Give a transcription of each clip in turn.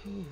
Whew.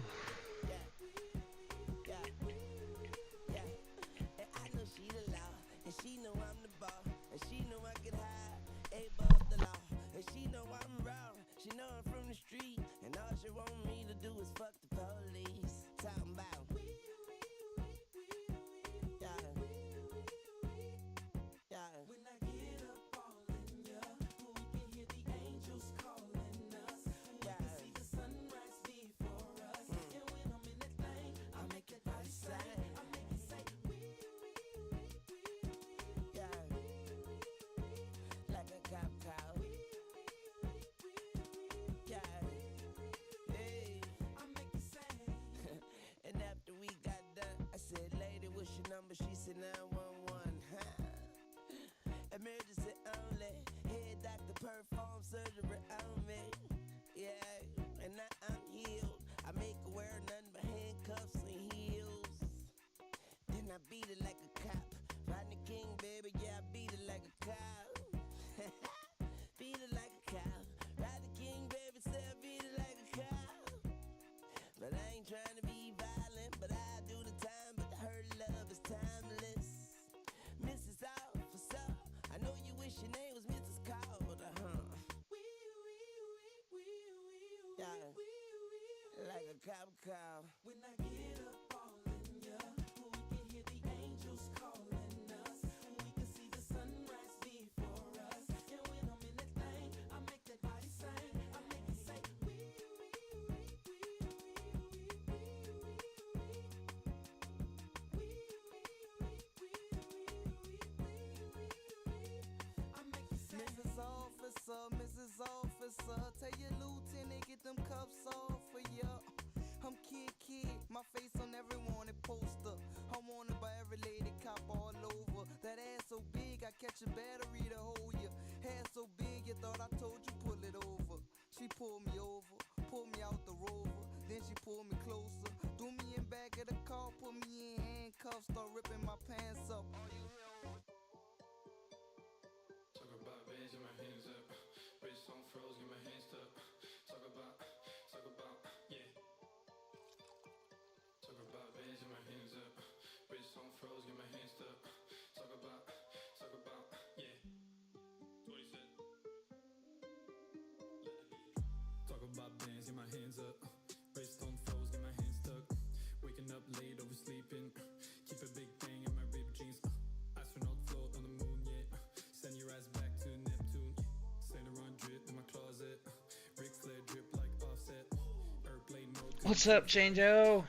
What's up, Chango?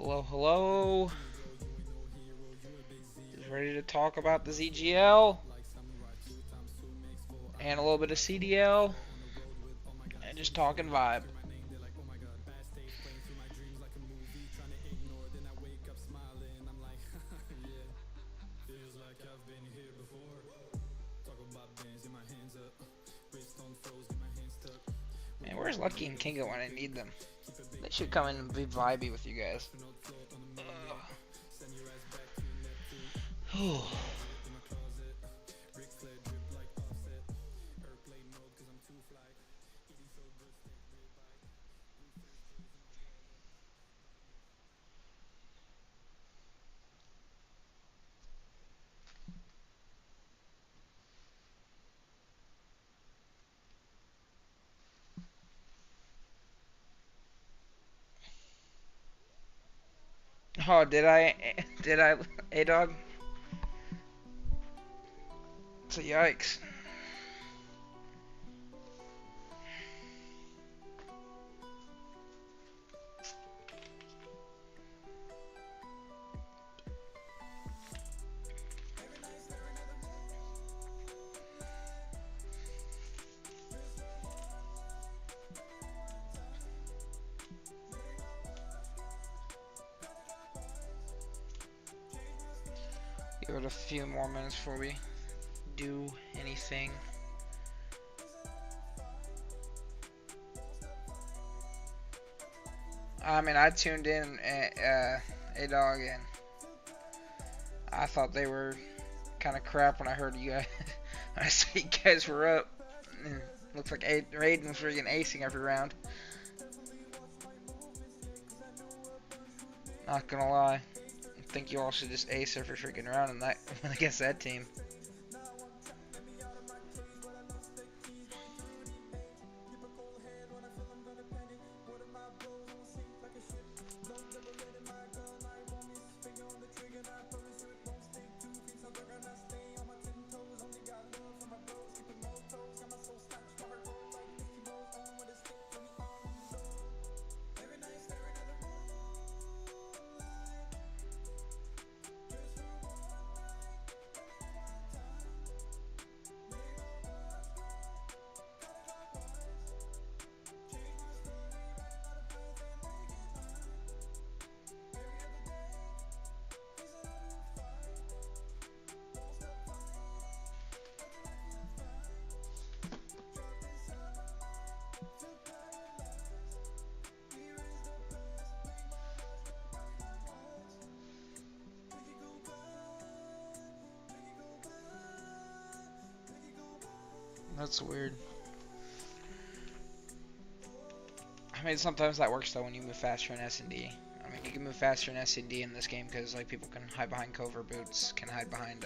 Hello, hello. Ready to talk about the ZGL and a little bit of CDL and just talking vibe. Man, where's Lucky and Kingo when I need them? They should come in and be vibey with you guys. Oh, did I? Did I? A-Dog? So yikes. Give it a few more minutes before we do anything. I mean, I tuned in a dog, and I thought they were kind of crap when I heard you guys. When I saw you guys were up. Looks like Raiden's freaking acing every round. Not gonna lie. I think you all should just ace every freaking round in that against that team. That's weird. I mean, sometimes that works though when you move faster in S&D. I mean, you can move faster in S&D in this game because like people can hide behind cover boots, can hide behind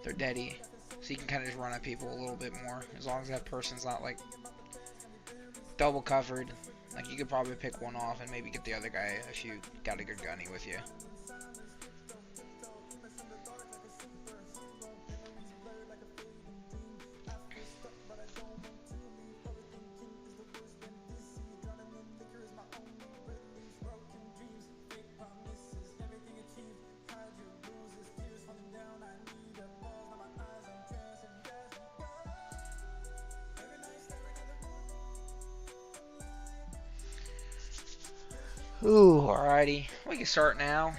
their deady, so you can kind of just run at people a little bit more as long as that person's not like double covered. Like you could probably pick one off and maybe get the other guy if you got a good gunny with you. Ooh, alrighty. We can start now.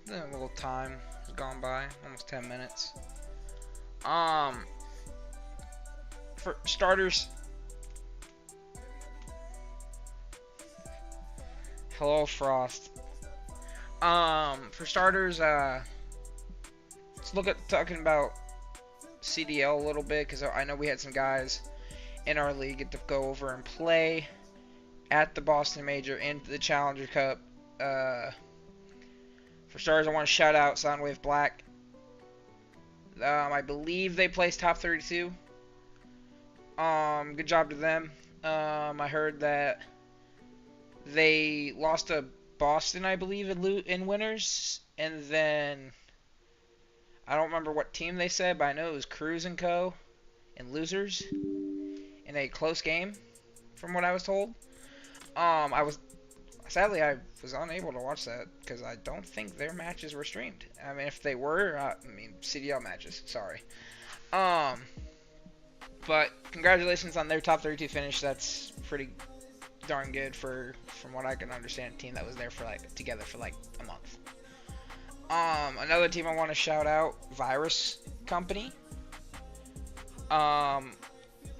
A little time has gone by, almost 10 minutes. For starters, hello Frost. For starters, let's look at talking about CDL a little bit because I know we had some guys in our league get to go over and play at the Boston Major and the Challenger Cup. For starters, I want to shout out Soundwave Black. I believe they placed top 32. Good job to them. I heard that they lost to Boston, I believe, in winners, and then I don't remember what team they said, but I know it was Cruz and Co. in losers in a close game, from what I was told. Sadly, I was unable to watch that because I don't think their matches were streamed. I mean, if they were, CDL matches, sorry. But congratulations on their top 32 finish. That's pretty darn good from what I can understand, a team that was there for together for a month. Another team I want to shout out, Virus Company. I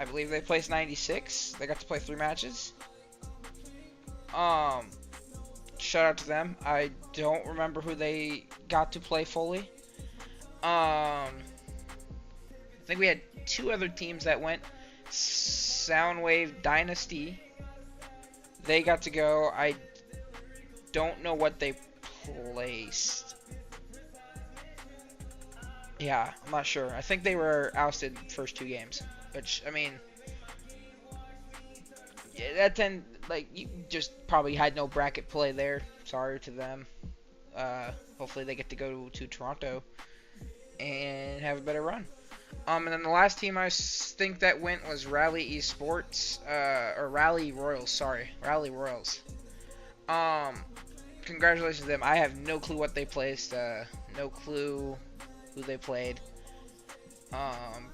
believe they placed 96. They got to play 3 matches. Shout out to them. I don't remember who they got to play fully. I think we had 2 other teams that went. Soundwave Dynasty. They got to go. I don't know what they placed. Yeah, I'm not sure. I think they were ousted first 2 games, which, I mean, yeah, you just probably had no bracket play there. Sorry to them. Hopefully they get to go to Toronto and have a better run. And then the last team I think that went was Rally Esports, or Rally Royals. Sorry, Rally Royals. Congratulations to them. I have no clue what they placed. No clue who they played.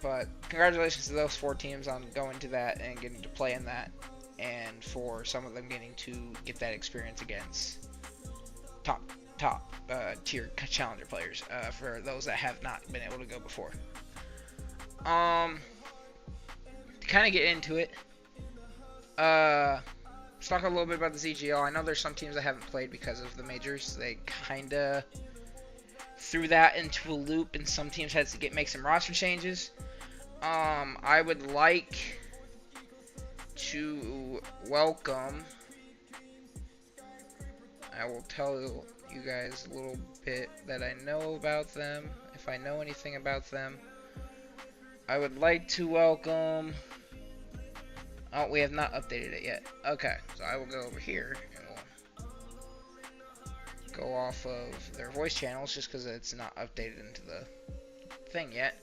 But congratulations to those 4 teams on going to that and getting to play in that, and for some of them getting to get that experience against top tier challenger players. For those that have not been able to go before. To kind of get into it, let's talk a little bit about the ZGL. I know there's some teams that haven't played because of the majors. They kind of threw that into a loop, and some teams had to make some roster changes. I would like to welcome. I will tell you guys a little bit that I know about them, if I know anything about them. I would like to welcome. Oh, we have not updated it yet. Okay, so I will go over here and we'll go off of their voice channels just because it's not updated into the thing yet.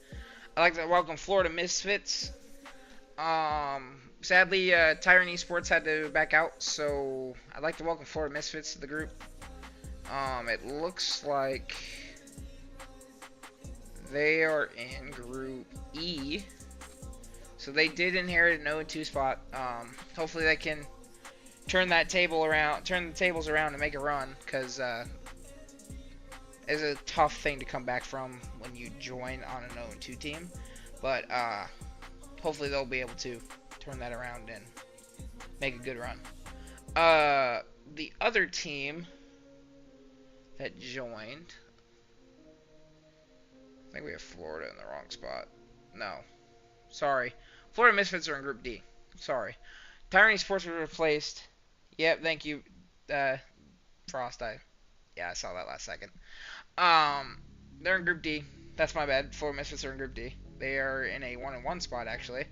I'd like to welcome Florida Misfits. Sadly, Tyrant Esports had to back out, so I'd like to welcome Florida Misfits to the group. It looks like they are in Group E. So they did inherit an 0-2 spot. Hopefully they can turn the tables around and make a run, because it's a tough thing to come back from when you join on an 0-2 team. But hopefully they'll be able to turn that around and make a good run. The other team that joined, I think we have Florida in the wrong spot. No. Sorry. Florida Misfits are in Group D. Sorry. Tyrant Esports were replaced. Yep, thank you, Frost. I saw that last second. They're in Group D. That's my bad. Florida Misfits are in Group D. They are in a 1-1 spot, actually.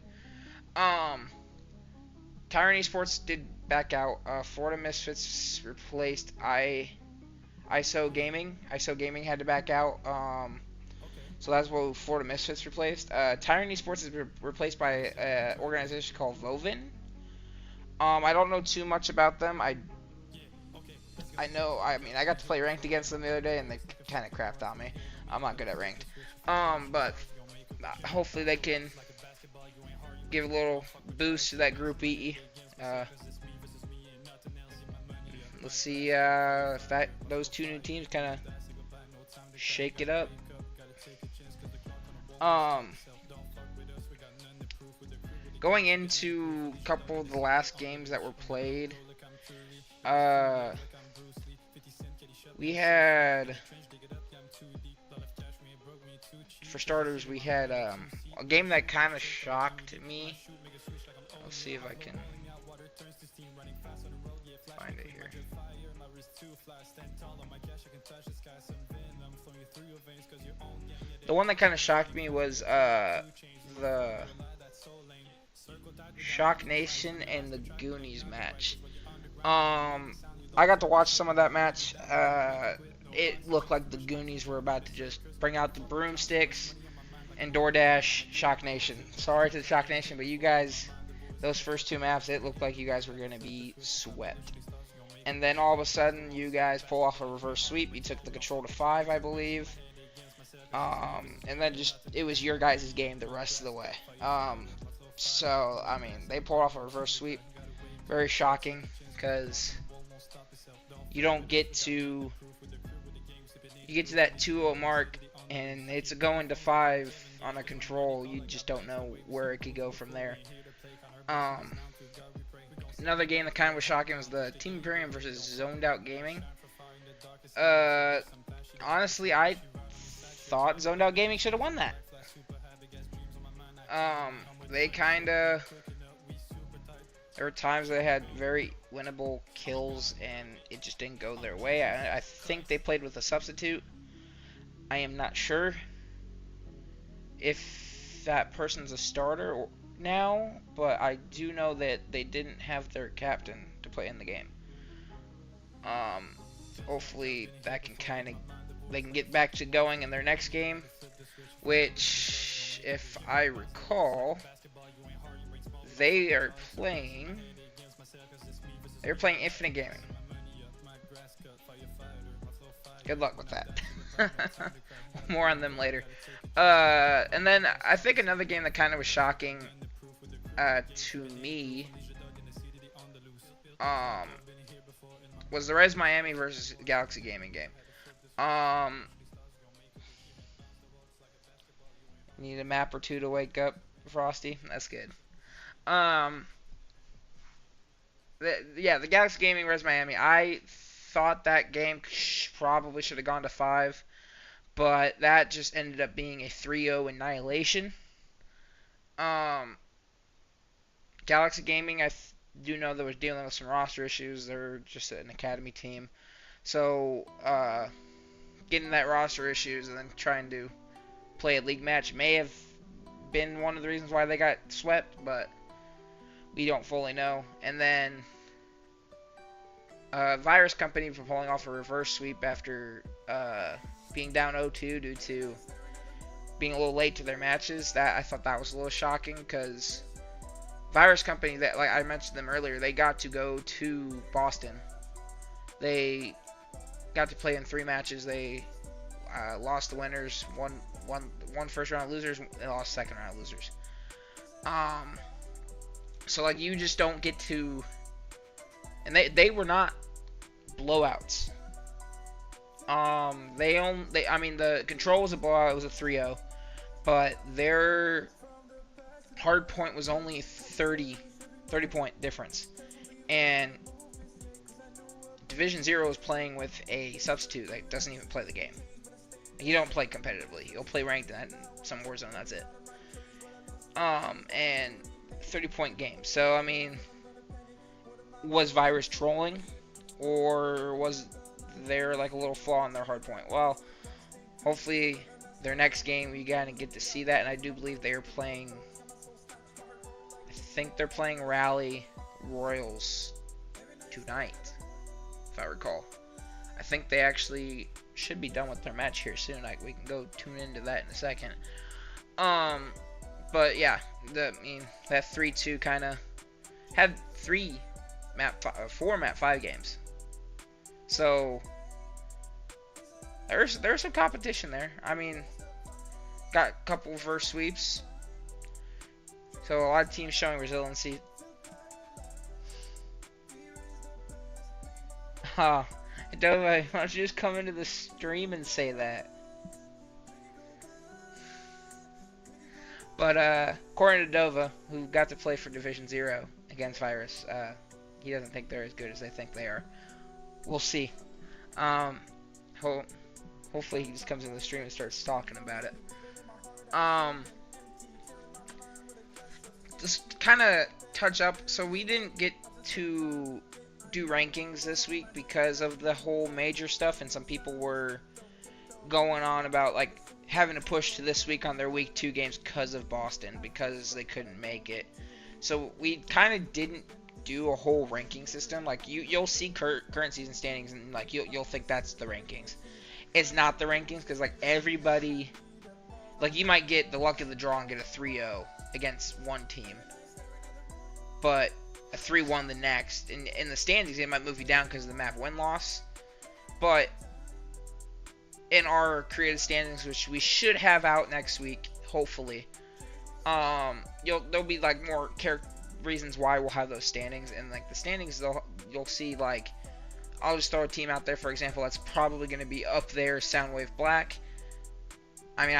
Tyrant Esports did back out. Florida Misfits replaced ISO Gaming. ISO Gaming had to back out. So that's what Florida Misfits replaced. Tyrant Esports is replaced by an organization called Vovin. I don't know too much about them. I got to play ranked against them the other day, and they kind of crapped on me. I'm not good at ranked. But hopefully they can give a little boost to that Group E. Let's see if those 2 new teams kind of shake it up. Going into a couple of the last games that were played, we had, for starters, we had a game that kind of shocked me. Let's see if I can find it here. The one that kind of shocked me was the Shock Nation and the Goonies match. I got to watch some of that match. It looked like the Goonies were about to just bring out the broomsticks and DoorDash Shock Nation. Sorry to the Shock Nation, but you guys, those first 2 maps, it looked like you guys were going to be swept. And then all of a sudden, you guys pull off a reverse sweep. You took the control to 5, I believe. And then it was your guys' game the rest of the way. So, I mean, they pulled off a reverse sweep. Very shocking, because you don't get to, you get to that 2-0 mark, and it's going to 5 on a control. You just don't know where it could go from there. Another game that kind of was shocking was the Team Imperium versus Zoned Out Gaming. Honestly, I thought Zoned Out Gaming should have won that. They there were times they had very winnable kills, and it just didn't go their way. I think they played with a substitute. I am not sure if that person's a starter now, but I do know that they didn't have their captain to play in the game. Hopefully that can they can get back to going in their next game. which, if I recall, they are playing. They're playing Infinite Gaming. Good luck with that. More on them later. And then I think another game that kind of was shocking to me was the Res Miami versus Galaxy Gaming game. Need a map or two to wake up, Frosty. That's good. The Galaxy Gaming Res Miami. I thought that game probably should have gone to 5, but that just ended up being a 3-0 annihilation. Galaxy Gaming, I do know they were dealing with some roster issues. They're just an academy team, so getting that roster issues and then trying to play a league match may have been one of the reasons why they got swept, but we don't fully know. And then Virus Company for pulling off a reverse sweep after being down 0-2 due to being a little late to their matches. That I thought that was a little shocking because Virus Company, that like I mentioned them earlier, they got to go to Boston. They got to play in 3 matches. They lost the winners, one first round losers, and lost second round losers. So like you just don't get to, and they were not blowouts. I mean the control was a blowout. It was a 3-0, but their hard point was only 30 point difference, and Division 0 is playing with a substitute that doesn't even play the game. He don't play competitively. He'll play ranked in some Warzone. That's it. And 30-point game. So I mean, was Virus trolling, or was there like a little flaw in their hard point? Well, hopefully their next game we gotta get to see that, and I do believe they are playing. I think they're playing Rally Royals tonight, if I recall. I think they actually should be done with their match here soon. We can go tune into that in a second. But yeah, that 3-2 kind of had 4 map 5 games. So there's some competition there. I mean, got a couple reverse sweeps. So a lot of teams showing resiliency. Dova, why don't you just come into the stream and say that? But according to Dova, who got to play for Division 0 against Virus, he doesn't think they're as good as they think they are. We'll see. Hopefully he just comes into the stream and starts talking about it. Just kind of touch up. So we didn't get to do rankings this week because of the whole major stuff, and some people were going on about like having to push to this week on their week 2 games because of Boston, because they couldn't make it. So we kind of didn't do a whole ranking system. Like you'll see current season standings, and like you'll think that's the rankings. It's not the rankings, because like everybody, like you might get the luck of the draw and get a 3-0 against one team, but a 3-1 the next. In the standings, it might move you down because of the map win-loss. But in our creative standings, which we should have out next week, hopefully, there'll be like more reasons why we'll have those standings. And like the standings, you'll see, like, I'll just throw a team out there, for example, that's probably going to be up there, Soundwave Black. I mean,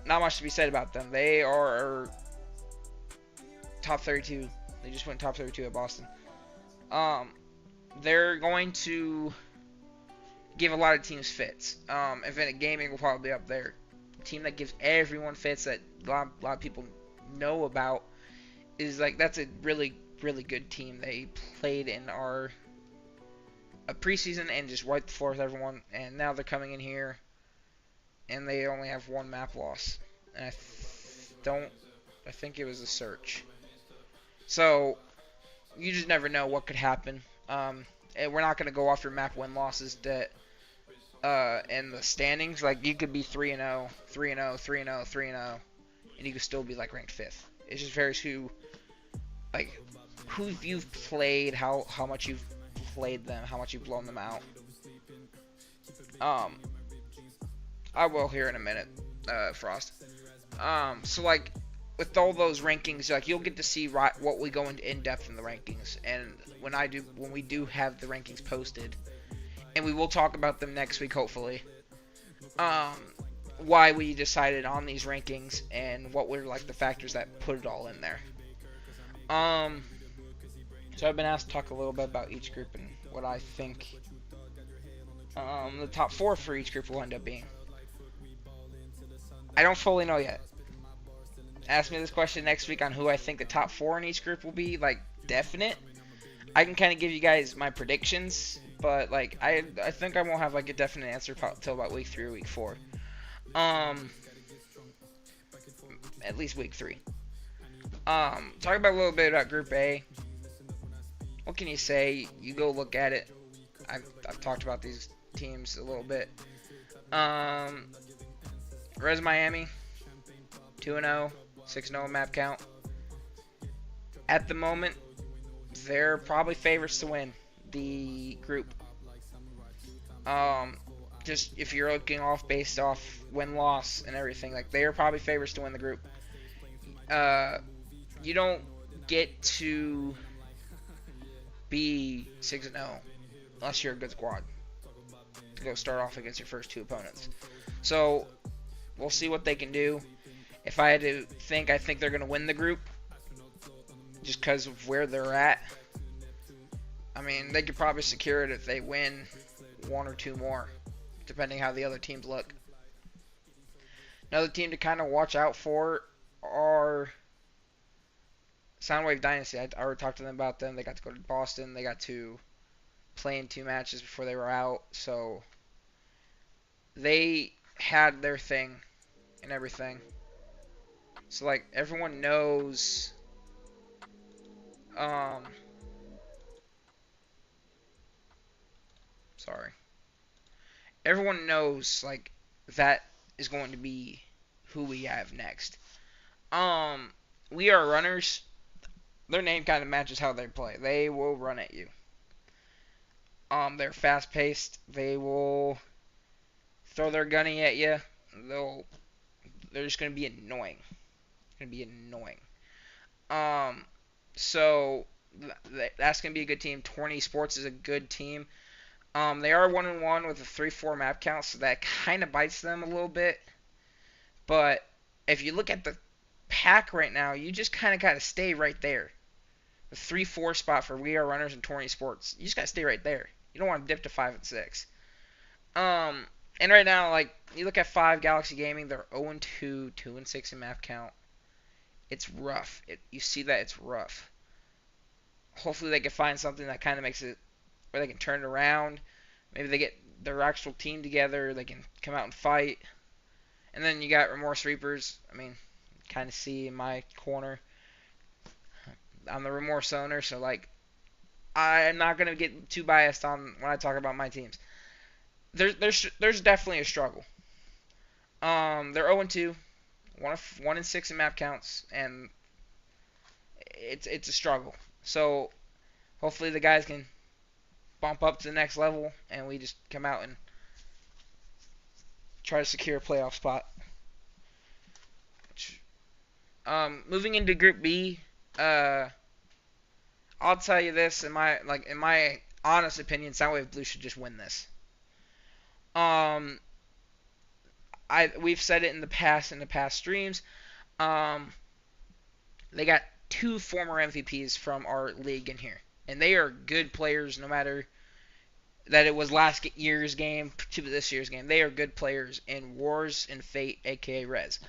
not much to be said about them. They are top 32. They just went top 32 at Boston. They're going to give a lot of teams fits. Infinite Gaming will probably be up there. A team that gives everyone fits that a lot of people know about is like, that's a really, really good team. They played in our preseason and just wiped the floor with everyone, and now they're coming in here and they only have 1 map loss. And I think it was a search. So you just never know what could happen. And we're not going to go off your map win losses that in the standings. Like you could be 3-0, 3-0, 3-0, 3-0, and you could still be like ranked fifth. It just varies like who you've played, how much you've played them, how much you've blown them out. Um, I will here in a minute, Frost. So like with all those rankings, like you'll get to see what we go into in depth in the rankings, and when we do have the rankings posted, and we will talk about them next week hopefully. Um, why we decided on these rankings and what were like the factors that put it all in there. Um, so I've been asked to talk a little bit about each group and what I think the top four for each group will end up being. I don't fully know yet. Ask me this question next week on who I think the top four in each group will be, like, definite. I can kind of give you guys my predictions, but, like, I think I won't have, like, a definite answer until about week 3 or week 4. At least week 3. Talk about a little bit about Group A. What can you say? You go look at it. I've talked about these teams a little bit. Res Miami, 2-0, 6-0 map count. At the moment, they're probably favorites to win the group. Just if you're looking based off win-loss and everything, like they are probably favorites to win the group. You don't get to be 6-0 unless you're a good squad to go start off against your first two opponents. So we'll see what they can do. If I had to think, I think they're going to win the group just because of where they're at. I mean, they could probably secure it if they win one or two more, depending how the other teams look. Another team to kind of watch out for are Soundwave Dynasty. I already talked to them about them. They got to go to Boston. They got to play in 2 matches before they were out. So they had their thing and everything. So, like, everyone knows, everyone knows, like, that is going to be who we have next. We are runners. Their name kind of matches how they play. They will run at you. They're fast-paced. They will throw their gunny at you. They're just going to be annoying. So that's going to be a good team. 20 Sports is a good team. They are 1-1 with a 3-4 map count, so that kind of bites them a little bit. But if you look at the pack right now, you just kind of got to stay right there. The 3-4 spot for We Are Runners and 20 Sports. You just got to stay right there. You don't want to dip to 5 and 6. And right now, like, you look at 5 Galaxy Gaming, they're 0-2, 2-6 in map count. It's rough. You see that it's rough. Hopefully they can find something that kind of makes it where they can turn it around. Maybe they get their actual team together. They can come out and fight. And then you got Remorse Reapers. I mean, kind of see in my corner. I'm the Remorse owner, so, like, I'm not going to get too biased on when I talk about my teams. There's definitely a struggle. They're 0-2, 1-6 in map counts, and it's a struggle. So hopefully the guys can bump up to the next level, and we just come out and try to secure a playoff spot. Moving into Group B, I'll tell you this, in my honest opinion, Soundwave Blue should just win this. We've said it in the past streams. They got 2 former MVPs from our league in here, and they are good players. No matter that it was last year's game to this year's game, they are good players in Wars and Fate, aka Rez.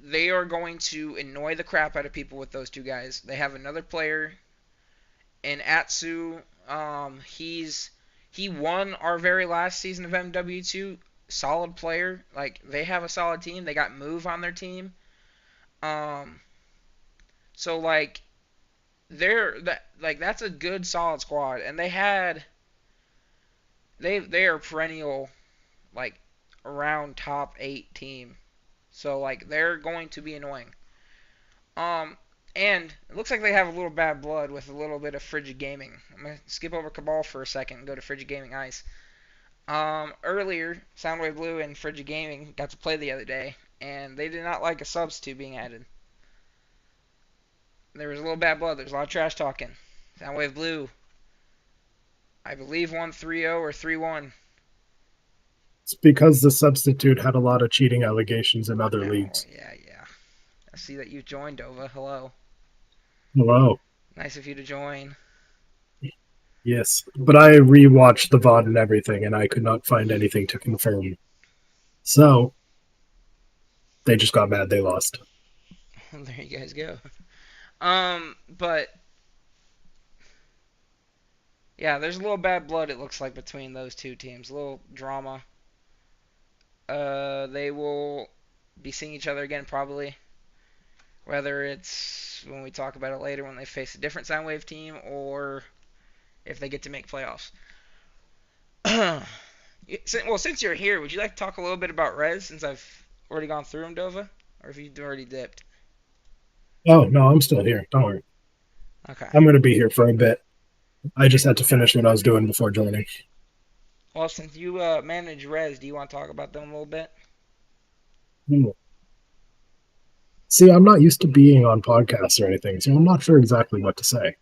They are going to annoy the crap out of people with those 2 guys. They have another player in Atsu. He won our very last season of MW2. Solid player. Like, they have a solid team. They got Move on their team. So, like, that's a good solid squad. And they had they are perennial like around top 8 team. So like they're going to be annoying. Um, and it looks like they have a little bad blood with a little bit of Frigid Gaming. I'm gonna skip over Cabal for a second and go to Frigid Gaming Ice. Earlier, Soundwave Blue and Frigid Gaming got to play the other day, and they did not like a substitute being added. There was a little bad blood. There's a lot of trash talking. Soundwave Blue, I believe, won 3-0 or 3-1. It's because the substitute had a lot of cheating allegations in other Oh, leagues. yeah, yeah. I see that you joined, Dova. Hello. Hello. Nice of you to join. Yes. But I rewatched the VOD and everything, and I could not find anything to confirm. So they just got mad they lost. There you guys go. But yeah, there's a little bad blood it looks like between those two teams. A little drama. They will be seeing each other again probably. Whether it's when we talk about it later when they face a different Soundwave team or if they get to make playoffs. Well, since you're here, would you like to talk a little bit about Rez since I've already gone through him, Dova? Or if you've already dipped? Oh, no, I'm still here. Don't worry. Okay. I'm going to be here for a bit. I just had to finish what I was doing before joining. Well, since you manage Rez, do you want to talk about them a little bit? Hmm. See, I'm not used to being on podcasts or anything, so I'm not sure exactly what to say.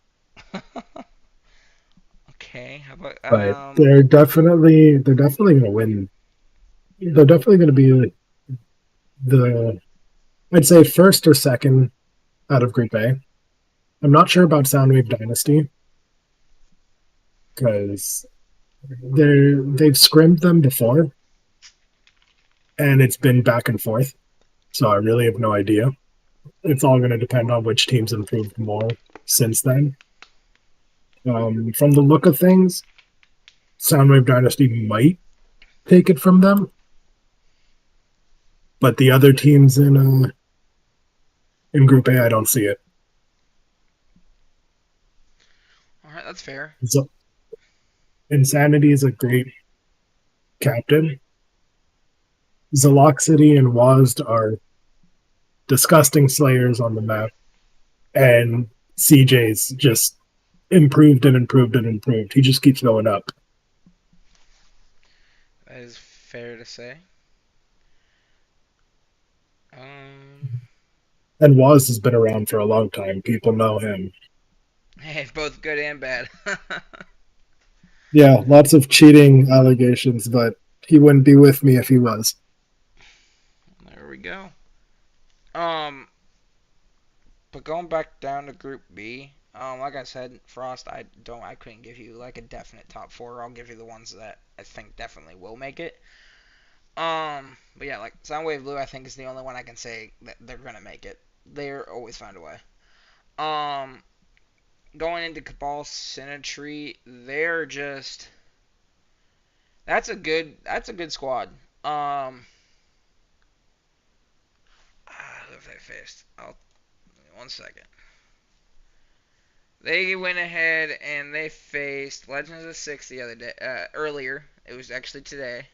Okay. How about But they're definitely going to win. They're definitely going to be the I'd say first or second out of Group A. I'm not sure about Soundwave Dynasty because they've scrimmed them before, and it's been back and forth. So I really have no idea. It's all going to depend on which teams improved more since then. From the look of things, Soundwave Dynasty might take it from them, but the other teams in Group A, I don't see it. All right, that's fair. So Insanity is a great captain. Zeloxity and Wazd are disgusting slayers on the map, and CJ's just improved and improved and improved. He just keeps going up. That is fair to say. Um, And Waz has been around for a long time. People know him. hey, both good and bad. Yeah, lots of cheating allegations, but he wouldn't be with me if he was. There we go. Um, but going back down to Group B, like I said, Frost, I couldn't give you like a definite top four. I'll give you the ones that I think definitely will make it. But yeah, like Soundwave Blue, I think is the only one I can say that they're gonna make it. They're always find a way. Um, Going into Cabal Symmetry, they're just that's a good squad. Who have they faced? Oh, 1 second. They went ahead and they faced Legends of Six the other day. Earlier, it was actually today,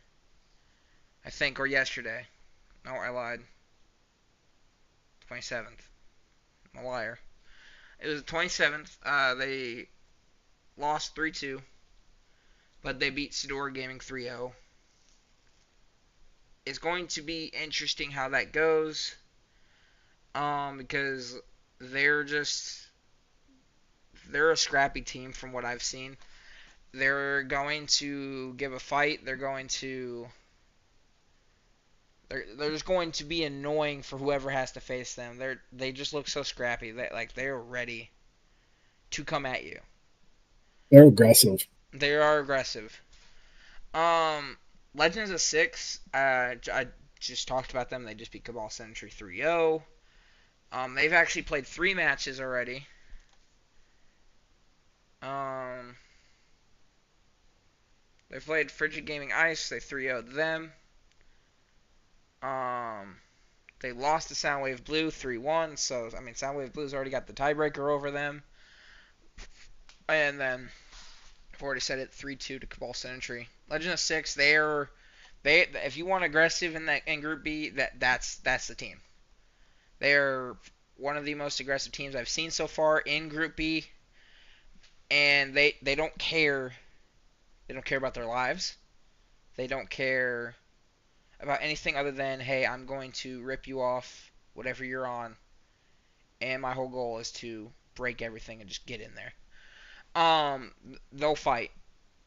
I think, or yesterday. No, I lied. 27th. I'm a liar. It was the 27th. They lost 3-2, but they beat Sidora Gaming 3-0. It's going to be interesting how that goes. Because they're just they're a scrappy team from what I've seen. They're going to give a fight. They're just going to be annoying for whoever has to face them. They just look so scrappy that like they're ready to come at you. They're aggressive. They are aggressive. Um, Legends of Six. I just talked about them. They just beat Cabal Sentry 3-0. They've actually played 3 matches already. Um, they played Frigid Gaming Ice. They 3-0'd them. Um, they lost to Soundwave Blue 3-1. So I mean, Soundwave Blue's already got the tiebreaker over them. And then I've already said it 3-2 to Cabal Century. Legend of Six, they if you want aggressive in Group B, that's the team. They're one of the most aggressive teams I've seen so far in Group B, and they don't care. They don't care about their lives. They don't care about anything other than, hey, I'm going to rip you off whatever you're on, and my whole goal is to break everything and just get in there. They'll fight.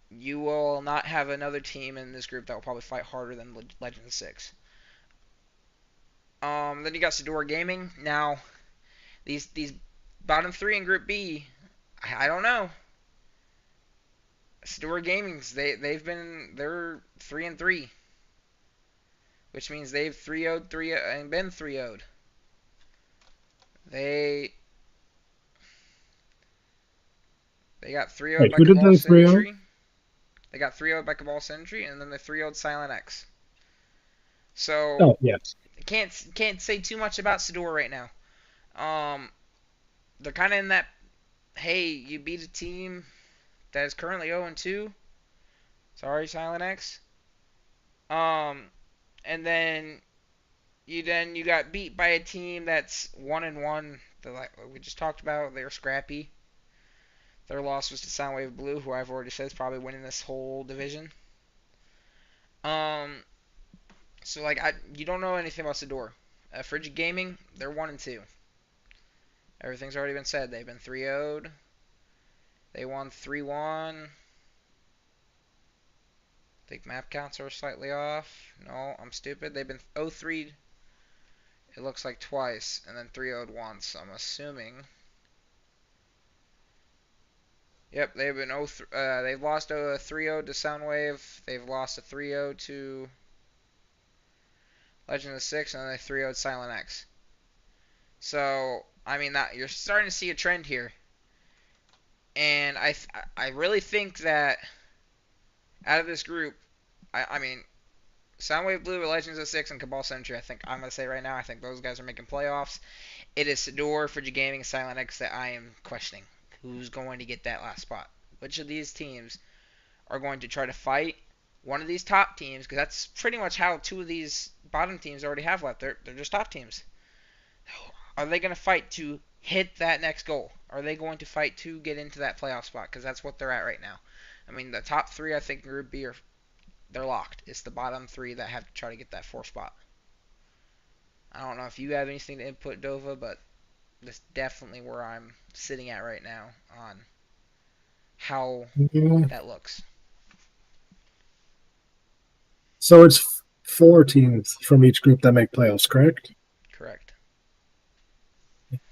You will not have another team in this group that will probably fight harder than Legend Six. Then you got Sadora Gaming. Now these bottom three in Group B, I don't know. Sadora Gaming's they're 3-3, which means they've 3-0'd and been 3-0'd. They they got 3-0'd Wait, by who did Cabal they 3-0? Century. They got 3-0'd by Cabal Century, and then they 3-0'd Silent X. So Oh, yeah. can't say too much about Sadora right now. Um, they're kind of in that, hey, you beat a team that is currently 0-2. Sorry, Silent X. Um, and then you got beat by a team that's 1-1. Like we just talked about, they're scrappy. Their loss was to Soundwave Blue, who I've already said is probably winning this whole division. Um, so like you don't know anything about Sador. Frigid Gaming, they're 1-2. Everything's already been said. They've been 3-0'd. They won 3-1. I think map counts are slightly off. No, I'm stupid. They've been 0-3, it looks like twice, and then 3-0'd once. I'm assuming. Yep, they've been they've lost a 3-0 to Soundwave. They've lost a 3-0 to Legend of Six, and then they 3-0'd Silent X. So, I mean, that you're starting to see a trend here. And I really think that out of this group, I mean, Soundwave Blue, Legends of Six, and Cabal Century, I think I'm going to say right now, I think those guys are making playoffs. It is Sador, Frigid Gaming, and Silent X that I am questioning. Who's going to get that last spot? Which of these teams are going to try to fight one of these top teams? Because that's pretty much how two of these bottom teams already have left. They're just top teams. Are they going to fight to hit that next goal? Are they going to fight to get into that playoff spot? Because that's what they're at right now. I mean, the top three, I think, in Group B they're locked. It's the bottom three that have to try to get that fourth spot. I don't know if you have anything to input, Dova, but that's definitely where I'm sitting at right now on how Yeah. that looks. So it's four teams from each group that make playoffs, correct? Correct.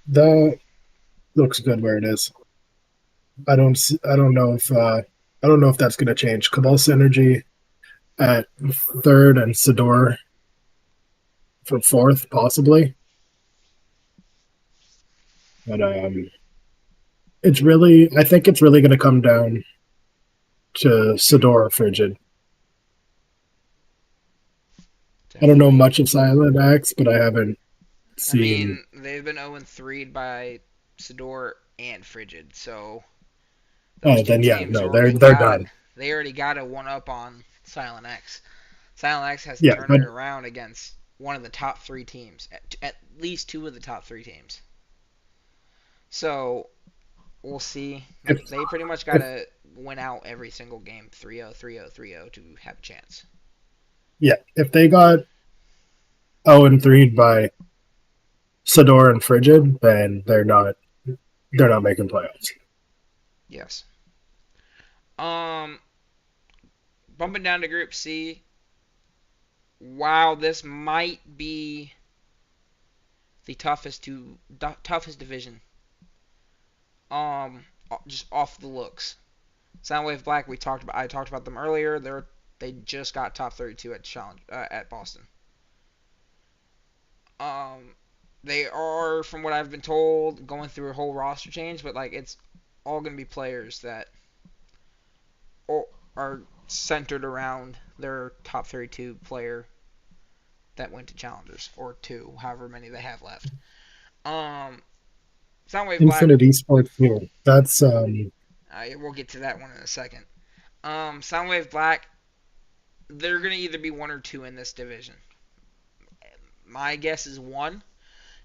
That looks good where it is. I don't know if I don't know if that's going to change. Cabal Synergy at third and Sador for fourth, possibly. But it's really, I think it's really going to come down to Sador or Frigid. I don't know Definitely. much of Silent X, but I haven't I seen. mean, they've been 0-3 by Sidor and Frigid, so those Oh, two then yeah, teams no, already they're got done. they already got a one up on Silent X. Silent X has to Yeah, turn but it around against one of the top three teams, at least two of the top three teams. So we'll see. if Like they pretty much got if to win out every single game 3-0, 3-0, 3-0 to have a chance. yeah, if they got 0-3 by Sador and Frigid, then they're not making playoffs. Yes. Um, bumping down to Group C. Wow, this might be the toughest division. Just off the looks. Soundwave Black, I talked about them earlier. They just got top 32 at challenge at Boston. Um, they are, from what I've been told, going through a whole roster change, but like it's all gonna be players that are centered around their top 32 player that went to challengers or two, however many they have left. Um, Soundwave Black, Infinite Esports too. That's We'll get to that one in a second. Soundwave Black, they're gonna either be one or two in this division. My guess is one,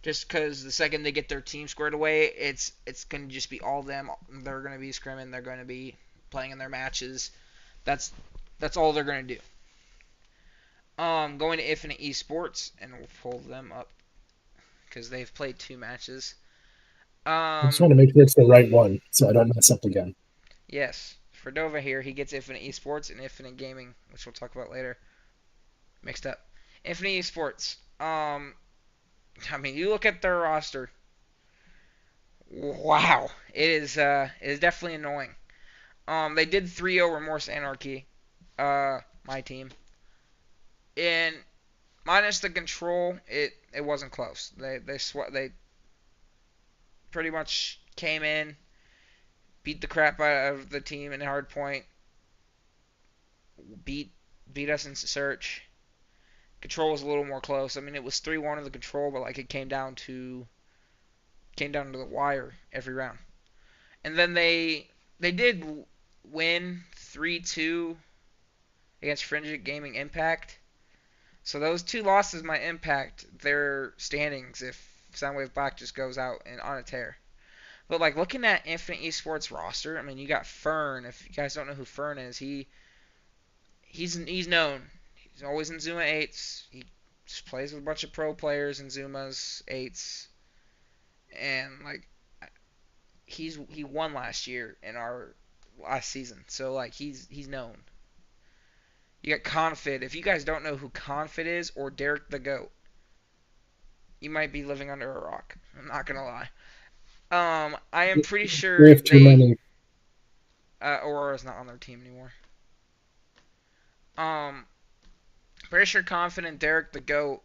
just because the second they get their team squared away, it's gonna just be all them. They're gonna be scrimming. They're gonna be playing in their matches. That's that's all they're gonna do. Going to Infinite Esports, and we'll pull them up because they've played two matches. I just Um, want to make sure it's the right one so I don't mess up again. yes, Fredova here, he gets Infinite Esports and Infinite Gaming, which we'll talk about later. Mixed up. Infinite Esports. I mean, you look at their roster. Wow, it is definitely annoying. They did 3-0 Remorse Anarchy, my team, and minus the control, it wasn't close. They pretty much came in, beat the crap out of the team in hard point, beat beat us in search. Control was a little more close. I mean, it was 3-1 of the control, but like it came down to the wire every round. And then they did win 3-2 against Fringic Gaming Impact. So those two losses might impact their standings if Soundwave Black just goes out and on a tear. But like looking at Infinite Esports roster, I mean you got Fern. If you guys don't know who Fern is, he's known. He's always in Zuma eights. He just plays with a bunch of pro players in Zuma's eights, and like he won last year in our last season. So like he's known. You got Confid. If you guys don't know who Confid is or Derek the Goat, you might be living under a rock. I'm not gonna lie. I am pretty We sure have too they many. Aurora's not on their team anymore. Um, Pretty sure Confid and Derek the Goat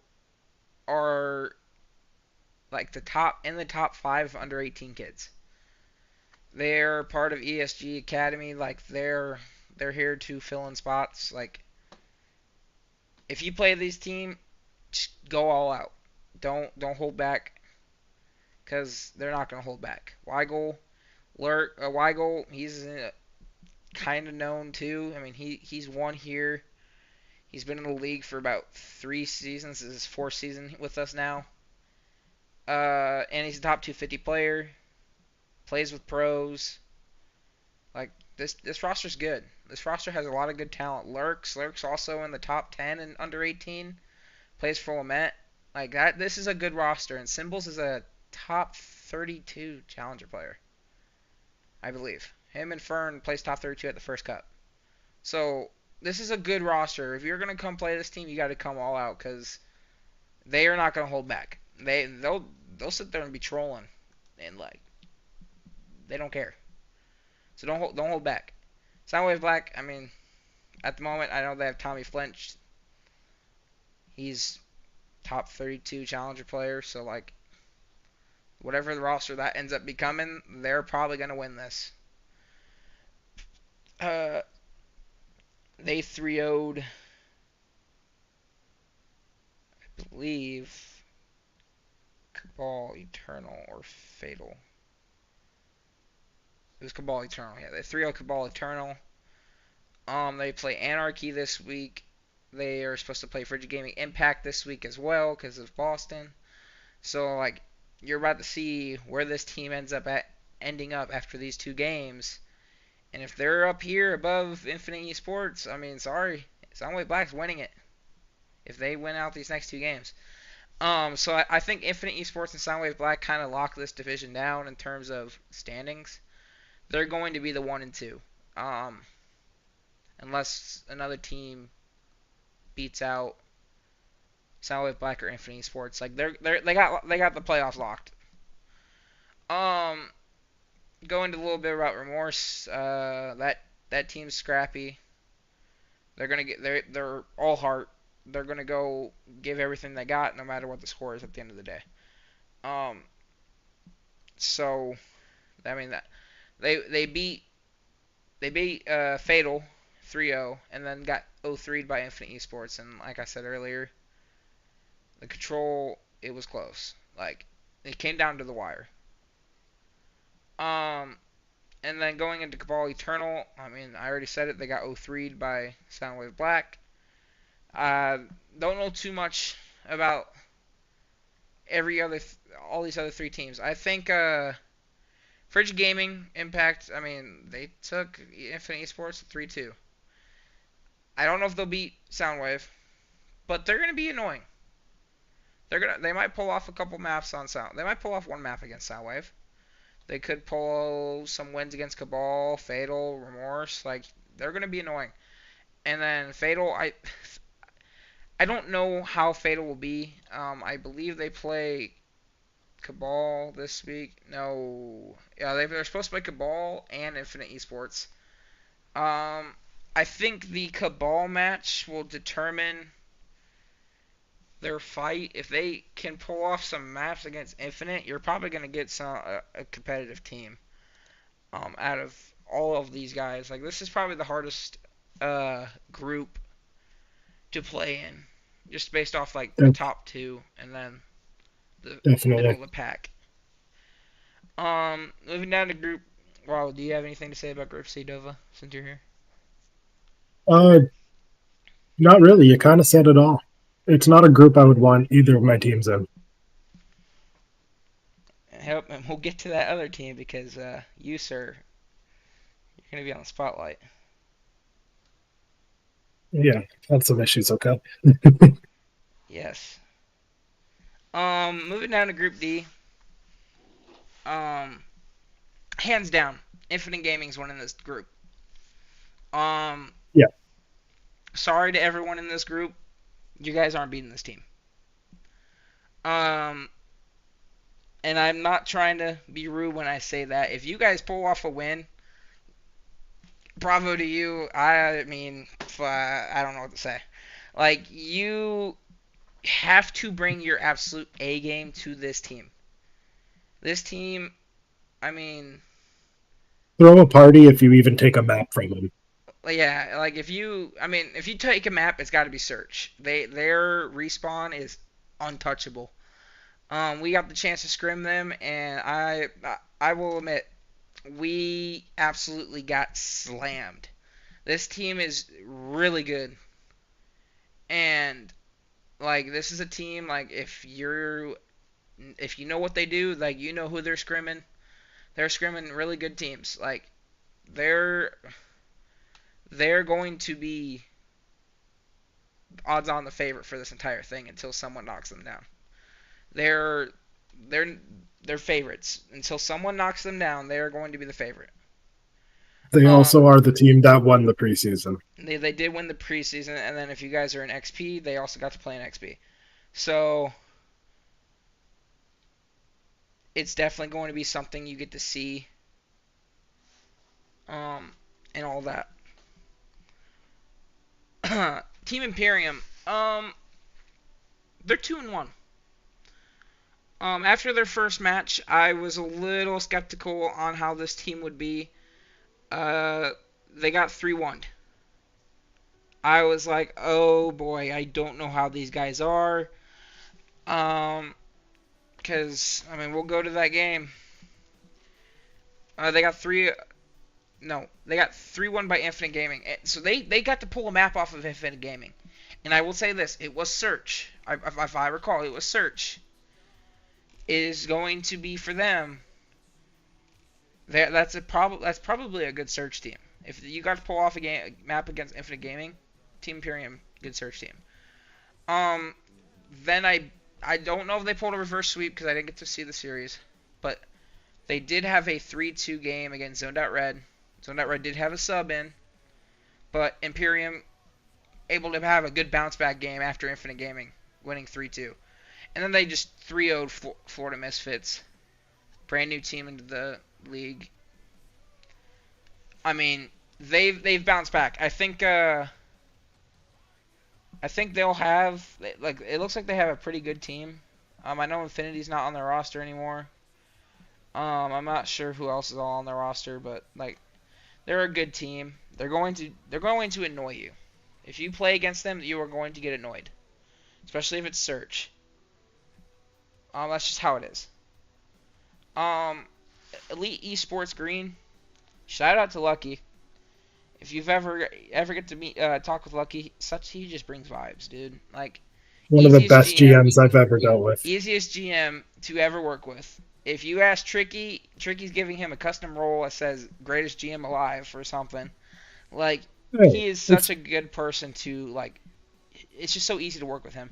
are like the top 5 under 18 kids. They're part of ESG Academy. Like they're here to fill in spots. Like if you play this team, just go all out. Don't hold back because they're not gonna hold back. Weigel, he's kind of known too. I mean he's won here. He's been in the league for about 3 seasons. This is his 4th season with us now. And he's a top 250 player. Plays with pros. Like this roster's good. This roster has a lot of good talent. Lurks also in the top 10 and under 18. Plays for Lament. Like that. This is a good roster. And Symbols is a top 32 challenger player, I believe. Him and Fern plays top 32 at the first cup. So this is a good roster. If you're gonna come play this team, you got to come all out because they are not gonna hold back. They'll sit there and be trolling and like they don't care. So don't hold back. Soundwave Black, I mean, at the moment, I know they have Tommy Flinch. He's top 32 challenger player, so like whatever the roster that ends up becoming, they're probably gonna win this. Uh, they 3-0'd, I believe, Cabal Eternal or Fatal. It was Cabal Eternal. Yeah, they 3-0 Cabal Eternal. They play Anarchy this week. They are supposed to play Frigid Gaming Impact this week as well because of Boston. So like you're about to see where this team ending up after these two games. And if they're up here above Infinite Esports, I mean, sorry, Soundwave Black's winning it if they win out these next two games. So I think Infinite Esports and Soundwave Black kind of lock this division down in terms of standings. They're going to be the 1 and 2, unless another team beats out Soundwave Black or Infinite Esports. Like they got the playoffs locked. Um, Go into a little bit about Remorse. That team's scrappy. They're all heart. They're gonna go give everything they got, no matter what the score is at the end of the day. Um, so I mean that they beat Fatal 3-0 and then got 0-3'd by Infinite Esports, and like I said earlier, the control, it was close. Like it came down to the wire. Um, And then going into Cabal Eternal, I mean, I already said it. They got 0-3'd by Soundwave Black. Uh, don't know too much about all these other three teams. I think Fridge Gaming Impact. I mean, they took Infinite Esports 3-2. I don't know if they'll beat Soundwave, but they're gonna be annoying. They might pull off a couple maps on Sound. They might pull off one map against Soundwave. They could pull some wins against Cabal, Fatal, Remorse. Like, they're gonna be annoying. And then Fatal, I don't know how Fatal will be. I believe they play Cabal this week. No, yeah, they're supposed to play Cabal and Infinite Esports. I think the Cabal match will determine their fight. If they can pull off some maps against Infinite, you're probably gonna get a competitive team. Out of all of these guys, like this is probably the hardest group to play in, just based off like the top two and then the middle Definitely. of the pack. Moving down to group. Wow, do you have anything to say about Group C, Dova, since you're here? Uh, Not really. You kind of said it all. It's not a group I would want either of my teams in. And we'll get to that other team because you, sir, you're gonna be on the spotlight. Yeah, had some issues. Okay. Yes. Moving down to Group D. Um, Hands down, Infinite Gaming's winning this group. Um, Yeah, Sorry to everyone in this group, you guys aren't beating this team. Um, and I'm not trying to be rude when I say that. If you guys pull off a win, bravo to you. I mean, I don't know what to say. Like, you have to bring your absolute A game to this team. This team, I mean, throw a party if you even take a map from them. yeah, like if you take a map, it's got to be search. Their respawn is untouchable. We got the chance to scrim them, and I will admit we absolutely got slammed. This team is really good, and like this is a team like if you know what they do, like you know who they're scrimming. They're scrimming really good teams. Like they're they're going to be odds on the favorite for this entire thing until someone knocks them down. They're they're they're favorites until someone knocks them down. They are going to be the favorite. They Um, also are the team that won the preseason. they did win the preseason, and then if you guys are in XP, they also got to play in XP. So it's definitely going to be something you get to see, um, and all that. Team Imperium, they're 2-1. After their first match, I was a little skeptical on how this team would be. Uh, they got 3-1. I was like, oh boy, I don't know how these guys are. Because I mean, we'll go to that game. They got three. No, they got 3-1 by Infinite Gaming. So they got to pull a map off of Infinite Gaming. And I will say this: it was Search. If I recall, it was Search. It is going to be for them. That's probably a good Search team. If you got to pull off a map against Infinite Gaming, Team Imperium, good Search team. Um, then I don't know if they pulled a reverse sweep because I didn't get to see the series, but they did have a 3-2 game against Zoned Out Red. Zoned Out Red did have a sub in, but Imperium able to have a good bounce back game after Infinite Gaming, winning 3-2. And then they just 3-0'd Florida Misfits. Brand new team into the league. I mean, they've bounced back. I think they'll have like it looks like they have a pretty good team. I know Infinity's not on their roster anymore. I'm not sure who else is all on their roster, but like they're a good team. They're going to annoy you. If you play against them, you are going to get annoyed, especially if it's Search. That's just how it is. Um, Elite Esports Green. Shout out to Lucky. If you've ever get to meet talk with Lucky, such he just brings vibes, dude. Like One of the easiest best GM, GMs I've ever dealt with. easiest GM to ever work with. If you ask Tricky, Tricky's giving him a custom role that says greatest GM alive or something. Like Hey, he is such it's a good person to like. It's just so easy to work with him.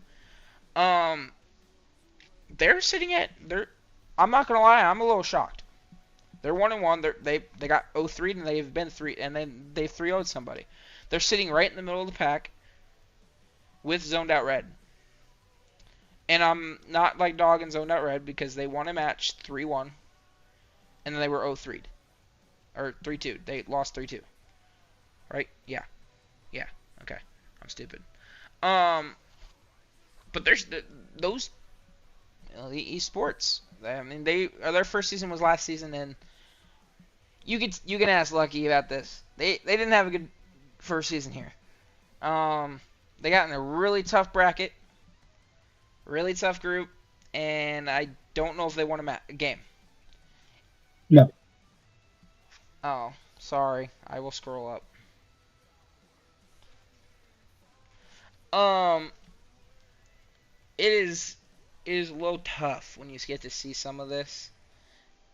Um, they're sitting at they're. I'm not gonna lie, I'm a little shocked. They're 1-1. They got 0-3 and they've been three and then they 3-0'd somebody. They're sitting right in the middle of the pack with zoned out red. And I'm not like dogging zoned out red because they won a match 3-1 and then they were 0-3 or 3-2. They lost 3-2. Right? Yeah. Yeah. Okay. I'm stupid. Um, but there's those elite esports. I mean, their first season was last season, and you can ask Lucky about this. They didn't have a good first season here. They got in a really tough bracket, really tough group, and I don't know if they won a game. no, Oh, sorry. I will scroll up. Um, it is a little tough when you get to see some of this,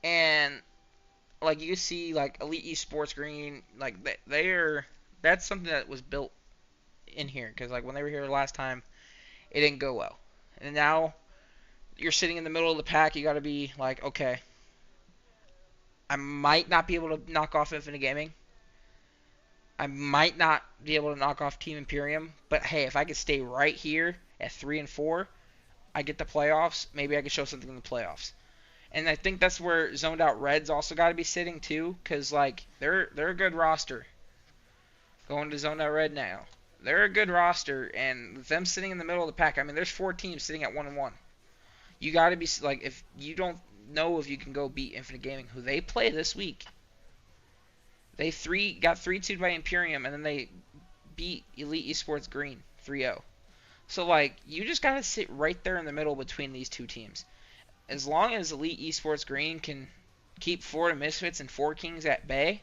and like you see like Elite Esports Green, like they're that's something that was built in here because like when they were here last time, it didn't go well, and now you're sitting in the middle of the pack. You got to be like, okay, I might not be able to knock off Infinite Gaming. I might not be able to knock off Team Imperium, but hey, if I could stay right here at 3-4, I get the playoffs. Maybe I could show something in the playoffs. And I think that's where zoned out Reds also got to be sitting too, because like they're a good roster. Going to zoned out Red now, they're a good roster, and them sitting in the middle of the pack. I mean, there's 4 teams sitting at 1-1. You got to be like, if you don't know if you can go beat Infinite Gaming, who they play this week. They got 3-2 by Imperium, and then they beat Elite Esports Green 3-0. So like, you just gotta sit right there in the middle between these two teams. As long as Elite Esports Green can keep Florida Misfits and Four Kings at bay,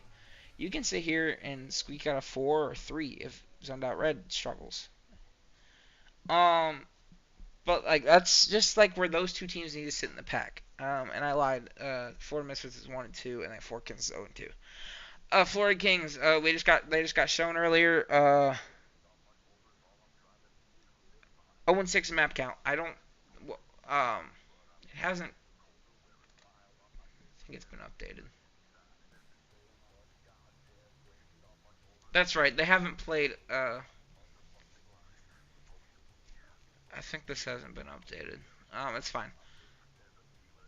you can sit here and squeak out a 4 or 3 if Zoned Out Red struggles. Um, but like that's just like where those two teams need to sit in the pack. And I lied. Florida Misfits is 1-2, and then Four Kings is 0-2. Florida Kings. They just got shown earlier. 0-6 map count. I don't. It hasn't. I think it's been updated. That's right. They haven't played. I think this hasn't been updated. It's fine.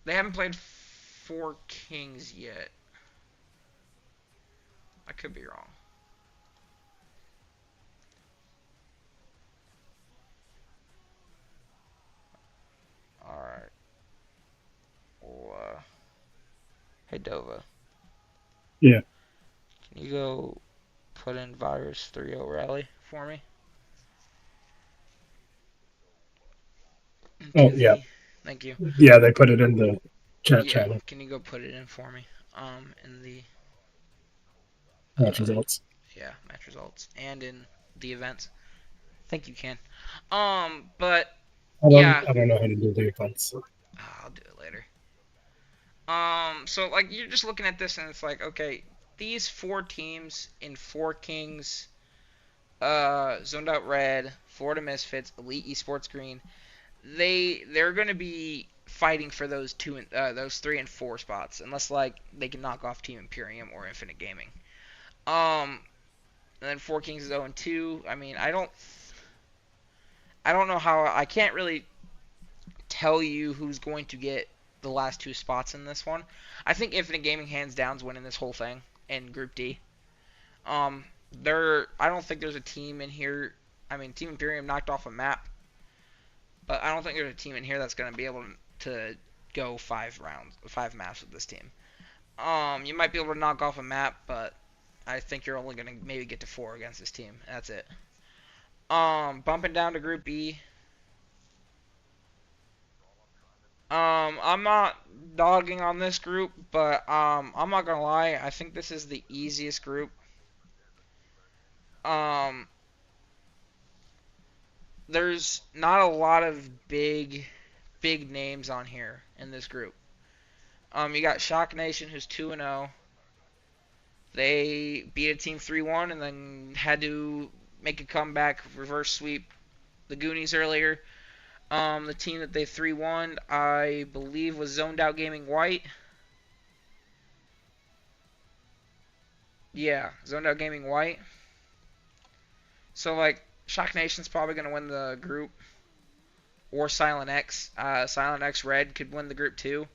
They haven't played Four Kings yet. I could be wrong. All right. Well, hey Dova, yeah. can you go put in Virus 3.0 Rally for me Oh into yeah, the? Thank you. yeah. They put it in the chat Yeah, channel. can you go put it in for me? In the Match uh, results. yeah, match results and in the events. Think you can. But yeah, I don't know how to do the events. I'll do it later. So like you're just looking at this and it's like, okay, these 4 teams in Four Kings, Zoned Out Red, Florida Misfits, Elite Esports Green, they're gonna be fighting for those 3 and 4 spots unless like they can knock off Team Imperium or Infinite Gaming. Um, and then Four Kings is 0-2. I mean, I don't know how I can't really tell you who's going to get the last 2 spots in this one. I think Infinite Gaming hands down is winning this whole thing in Group D. I don't think there's a team in here. I mean, Team Imperium knocked off a map, but I don't think there's a team in here that's going to be able to go 5 maps with this team. You might be able to knock off a map, but I think you're only going to maybe get to 4 against this team. That's it. Bumping down to Group B. I'm not dogging on this group, but I'm not gonna lie. I think this is the easiest group. Um, there's not a lot of big names on here in this group. You got Shock Nation, who's 2-0. They beat a team 3-1 and then had to make a comeback, reverse sweep the Goonies earlier. The team that they 3-1, I believe, was Zoned Out Gaming White. Yeah, Zoned Out Gaming White. So, like, Shock Nation's probably going to win the group. Or Silent X. Silent X Red could win the group too.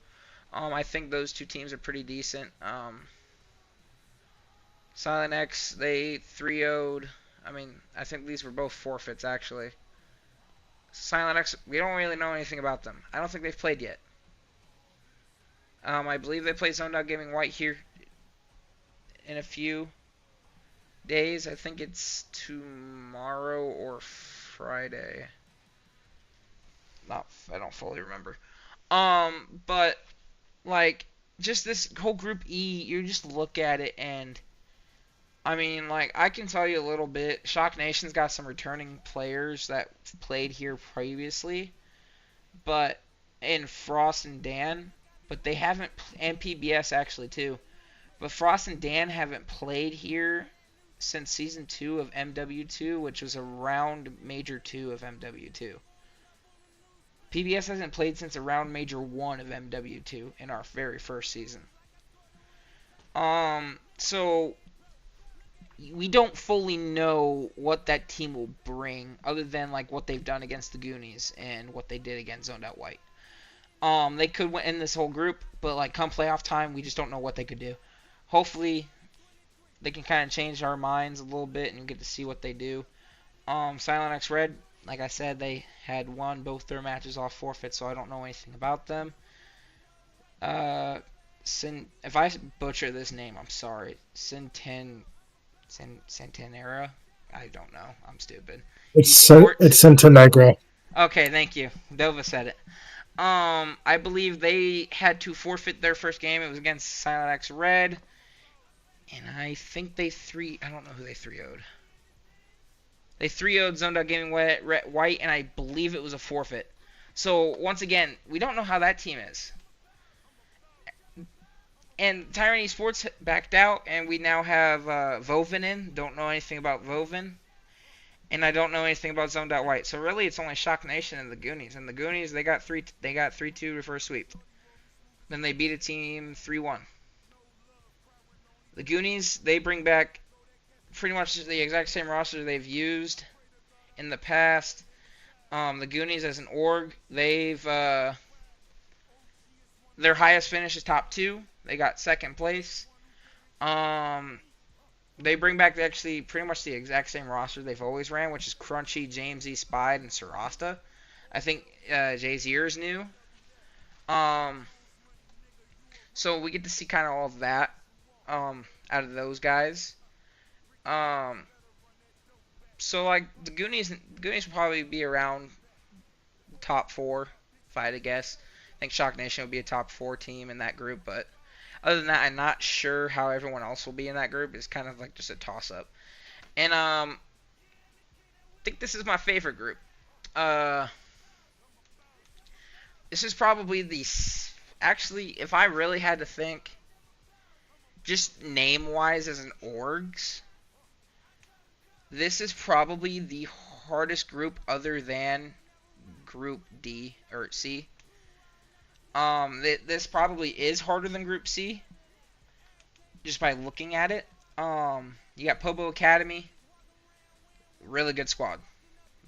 I think those two teams are pretty decent. Silent X, they 3-0'd. I mean, I think these were both forfeits, actually. Silent X, we don't really know anything about them. I don't think they've played yet. I believe they play Zoned Out Gaming White here in a few days. I think it's tomorrow or Friday. I don't fully remember. But like just this whole group E, you just look at it and I mean, like I can tell you a little bit. Shock Nation's got some returning players that played here previously, but in Frost and Dan, but they haven't and PBS actually too. But Frost and Dan haven't played here since season 2 of MW2, which was around Major 2 of MW2. PBS hasn't played since around Major 1 of MW2 in our very first season. So we don't fully know what that team will bring, other than like what they've done against the Goonies and what they did against Zoned Out White. They could win this whole group, but like come playoff time, we just don't know what they could do. Hopefully, they can kind of change our minds a little bit and get to see what they do. Silent X Red, like I said, they had won both their matches off forfeit, so I don't know anything about them. If I butcher this name, I'm sorry. Santanera? I don't know. I'm stupid. It's Centenegro. Okay, thank you. Dova said it. I believe they had to forfeit their first game. It was against Silent X Red. And I think I don't know who they 3-0'd. They 3-0'd Zoned Out Gaming White, and I believe it was a forfeit. So, once again, we don't know how that team is. And Tyranny Sports backed out, and we now have Voven in. Don't know anything about Voven. And I don't know anything about Zoned Out White. So, really, it's only Shock Nation and the Goonies. And the Goonies, they got 3-2 reverse sweep. Then they beat a team 3-1. The Goonies, they bring back pretty much the exact same roster they've used in the past. The Goonies as an org, they've their highest finish is top 2. They got second place. They bring back actually pretty much the exact same roster they've always ran, which is Crunchy, James E. Spide, and Sarasta. I think Jay's ear is new. So we get to see kind of all of that out of those guys. So like the Goonies will probably be around top 4, if I had to guess. I think Shock Nation would be a top 4 team in that group, but other than that, I'm not sure how everyone else will be in that group. It's kind of like just a toss-up. And I think this is my favorite group. This is probably actually, if I really had to think, just name-wise as an orgs, this is probably the hardest group other than Group D or C. This probably is harder than Group C, just by looking at it. You got Pobo Academy, really good squad.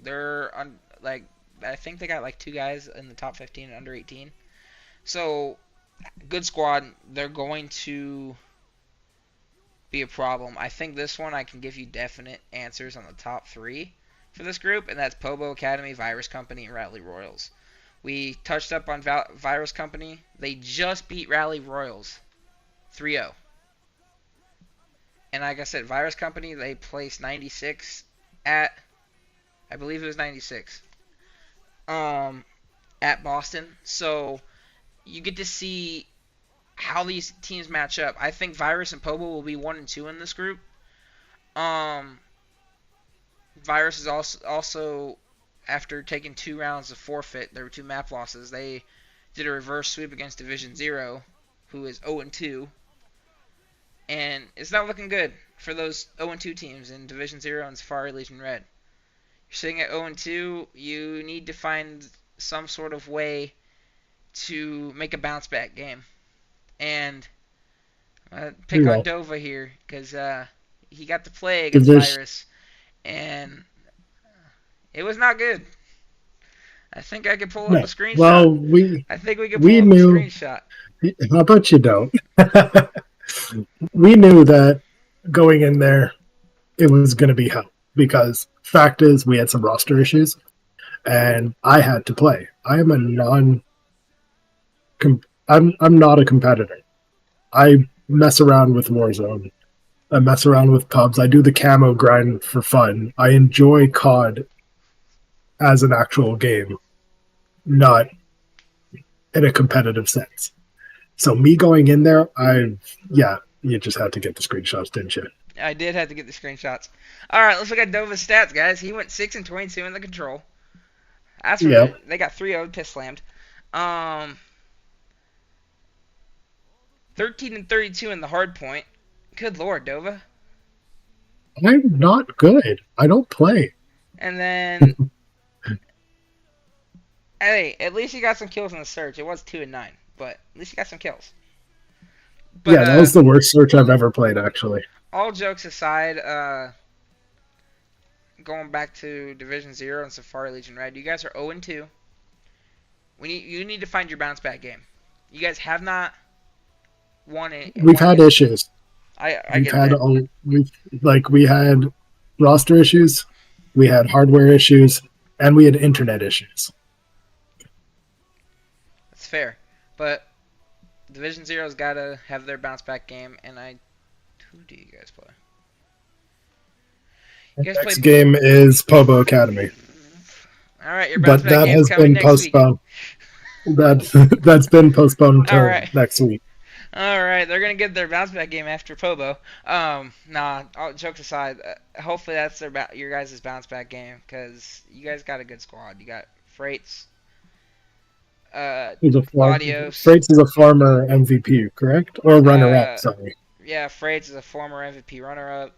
They're I think they got like 2 guys in the top 15 and under 18. So good squad. They're going to be a problem. I think this one I can give you definite answers on the top 3 for this group, and that's Pobo Academy, Virus Company, and Rally Royals. We touched up on Virus Company. They just beat Rally Royals 3-0. And like I said, Virus Company, they placed 96 at, I believe it was 96, at Boston. So you get to see how these teams match up. I think Virus and Pobo will be 1 and 2 in this group. Um, Virus is also after taking 2 rounds of forfeit, there were 2 map losses. They did a reverse sweep against Division Zero, who is 0-2, and it's not looking good for those 0-2 teams in Division Zero and Safari Legion Red. You're sitting at 0-2. You need to find some sort of way to make a bounce back game, and pick on Well, Dova here because he got to play against division. Virus, and it was not good. I think I could pull up No. a screenshot. Well, I think we could we pull up a knew. screenshot. How about you don't? We knew that going in there, it was going to be hell because fact is we had some roster issues, and I had to play. I am a non. I'm not a competitor. I mess around with Warzone. I mess around with pubs. I do the camo grind for fun. I enjoy COD as an actual game, not in a competitive sense. So me going in there, yeah, you just had to get the screenshots, didn't you? I did have to get the screenshots. All right, let's look at Dova's stats, guys. He went 6-22 in the control. That's Yeah. for they got 3-0 piss slammed. Um, 13-32 in the hard point. Good lord, Dova. I'm not good. I don't play. And then, hey, at least you got some kills in the search. It was 2-9, but at least you got some kills. But Yeah, that was the worst search I've ever played, actually. all jokes aside, going back to Division Zero and Safari Legion Red, you guys are 0-2. You need to find your bounce back game. You guys have not won it. We've had issues. I We've get had that. we had roster issues, we had hardware issues, and we had internet issues. That's fair, but Division Zero's got to have their bounce back game. And who do you guys play? You guys Next play. game is Pobo Academy, All right, your bounce but back that game's has coming been next week. postponed. That's been postponed All until right. next week. All right, they're gonna get their bounce back game after Pobo. Nah. All jokes aside, hopefully that's your guys' bounce back game because you guys got a good squad. You got Freights, He's a Latios. Freights is a former MVP, correct? Or runner up, Uh, sorry. yeah, Freights is a former MVP runner-up.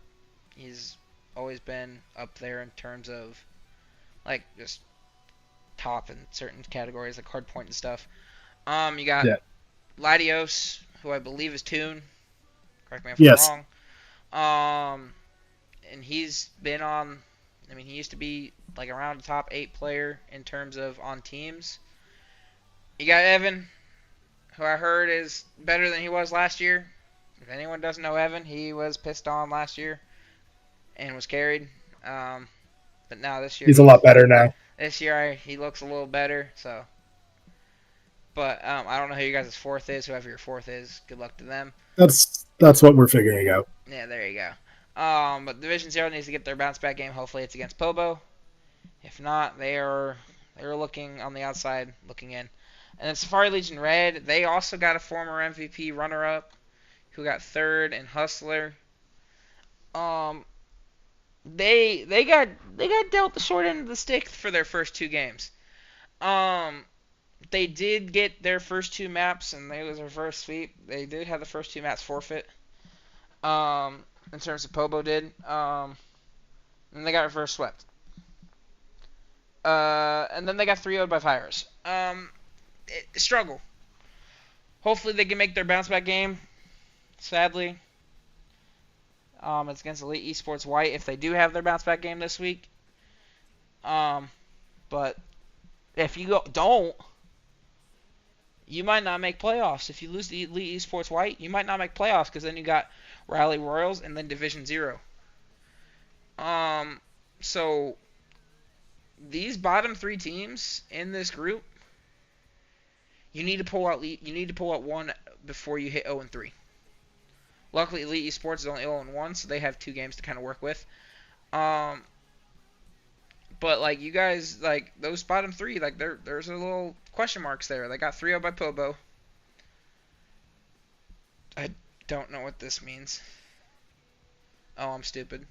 He's always been up there in terms of like just top in certain categories like hard point and stuff. You got Yeah. Latios, who I believe is Toon. Correct me if I'm Yes. wrong. And he's been on. I mean, he used to be like around a top 8 player in terms of on teams. You got Evan, who I heard is better than he was last year. If anyone doesn't know Evan, he was pissed on last year and was carried. But now this year He's a lot better now. This year he looks a little better. So, but I don't know who you guys' fourth is. Whoever your fourth is, good luck to them. That's what we're figuring out. Yeah, there you go. But Division Zero needs to get their bounce back game. Hopefully, it's against Pobo. If not, they're looking on the outside, looking in. And then Safari Legion Red, they also got a former MVP runner-up who got third in Hustler. They got dealt the short end of the stick for their first 2 games. They did get their first 2 maps, and it was a reverse sweep. They did have the first 2 maps forfeit. In terms of Pobo did. And they got reverse swept. And then they got 3-0'd by Virus. Struggle. Hopefully they can make their bounce back game. Sadly, it's against Elite Esports White if they do have their bounce back game this week. But if you don't, you might not make playoffs. If you lose to Elite Esports White, you might not make playoffs because then you got Rally Royals and then Division Zero. So these bottom 3 teams in this group, you need to pull out one before you hit 0-3. Luckily, Elite Esports is only 0-1, so they have 2 games to kind of work with. But like you guys, like those bottom 3, like there's a little question marks there. They got 3-0 by Pobo. I don't know what this means. Oh, I'm stupid.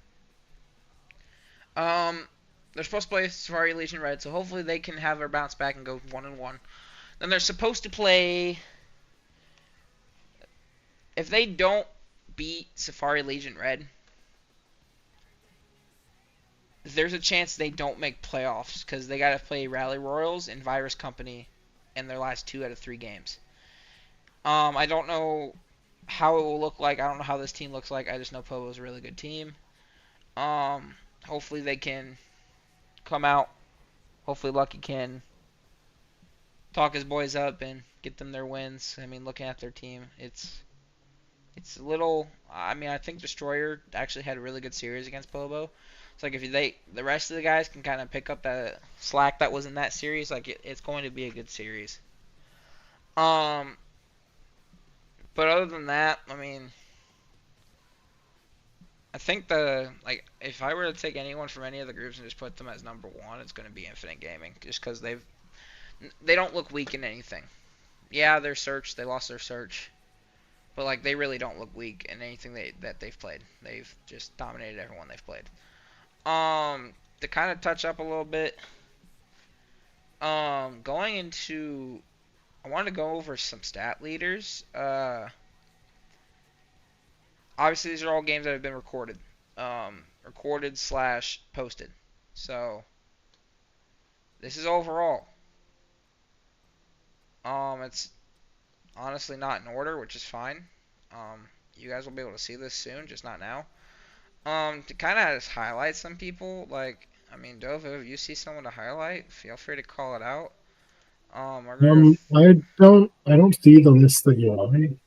Um, they're supposed to play Safari Legion Red, so hopefully they can have their bounce back and go 1-1. Then they're supposed to play. If they don't beat Safari Legion Red, there's a chance they don't make playoffs because they got to play Rally Royals and Virus Company in their last 2 out of 3 games. I don't know how it will look like. I don't know how this team looks like. I just know Pobo's a really good team. Hopefully they can come out. Hopefully Lucky can talk his boys up and get them their wins. I mean, looking at their team, it's a little. I mean, I think Destroyer actually had a really good series against Pobo. It's like if the rest of the guys can kind of pick up the slack that was in that series, like it's going to be a good series. Um, but other than that, I mean, I think if I were to take anyone from any of the groups and just put them as number one, it's going to be Infinite Gaming, just because they don't look weak in anything. Yeah, their search, they lost their search, but like they really don't look weak in anything that they've played. They've just dominated everyone they've played. To kind of touch up a little bit, going into, I wanted to go over some stat leaders. Obviously these are all games that have been recorded, recorded / posted. So this is overall. It's honestly not in order, which is fine. You guys will be able to see this soon, just not now. To kind of just highlight some people, like, I mean, Dovo, if you see someone to highlight, feel free to call it out. I don't see the list that you're on,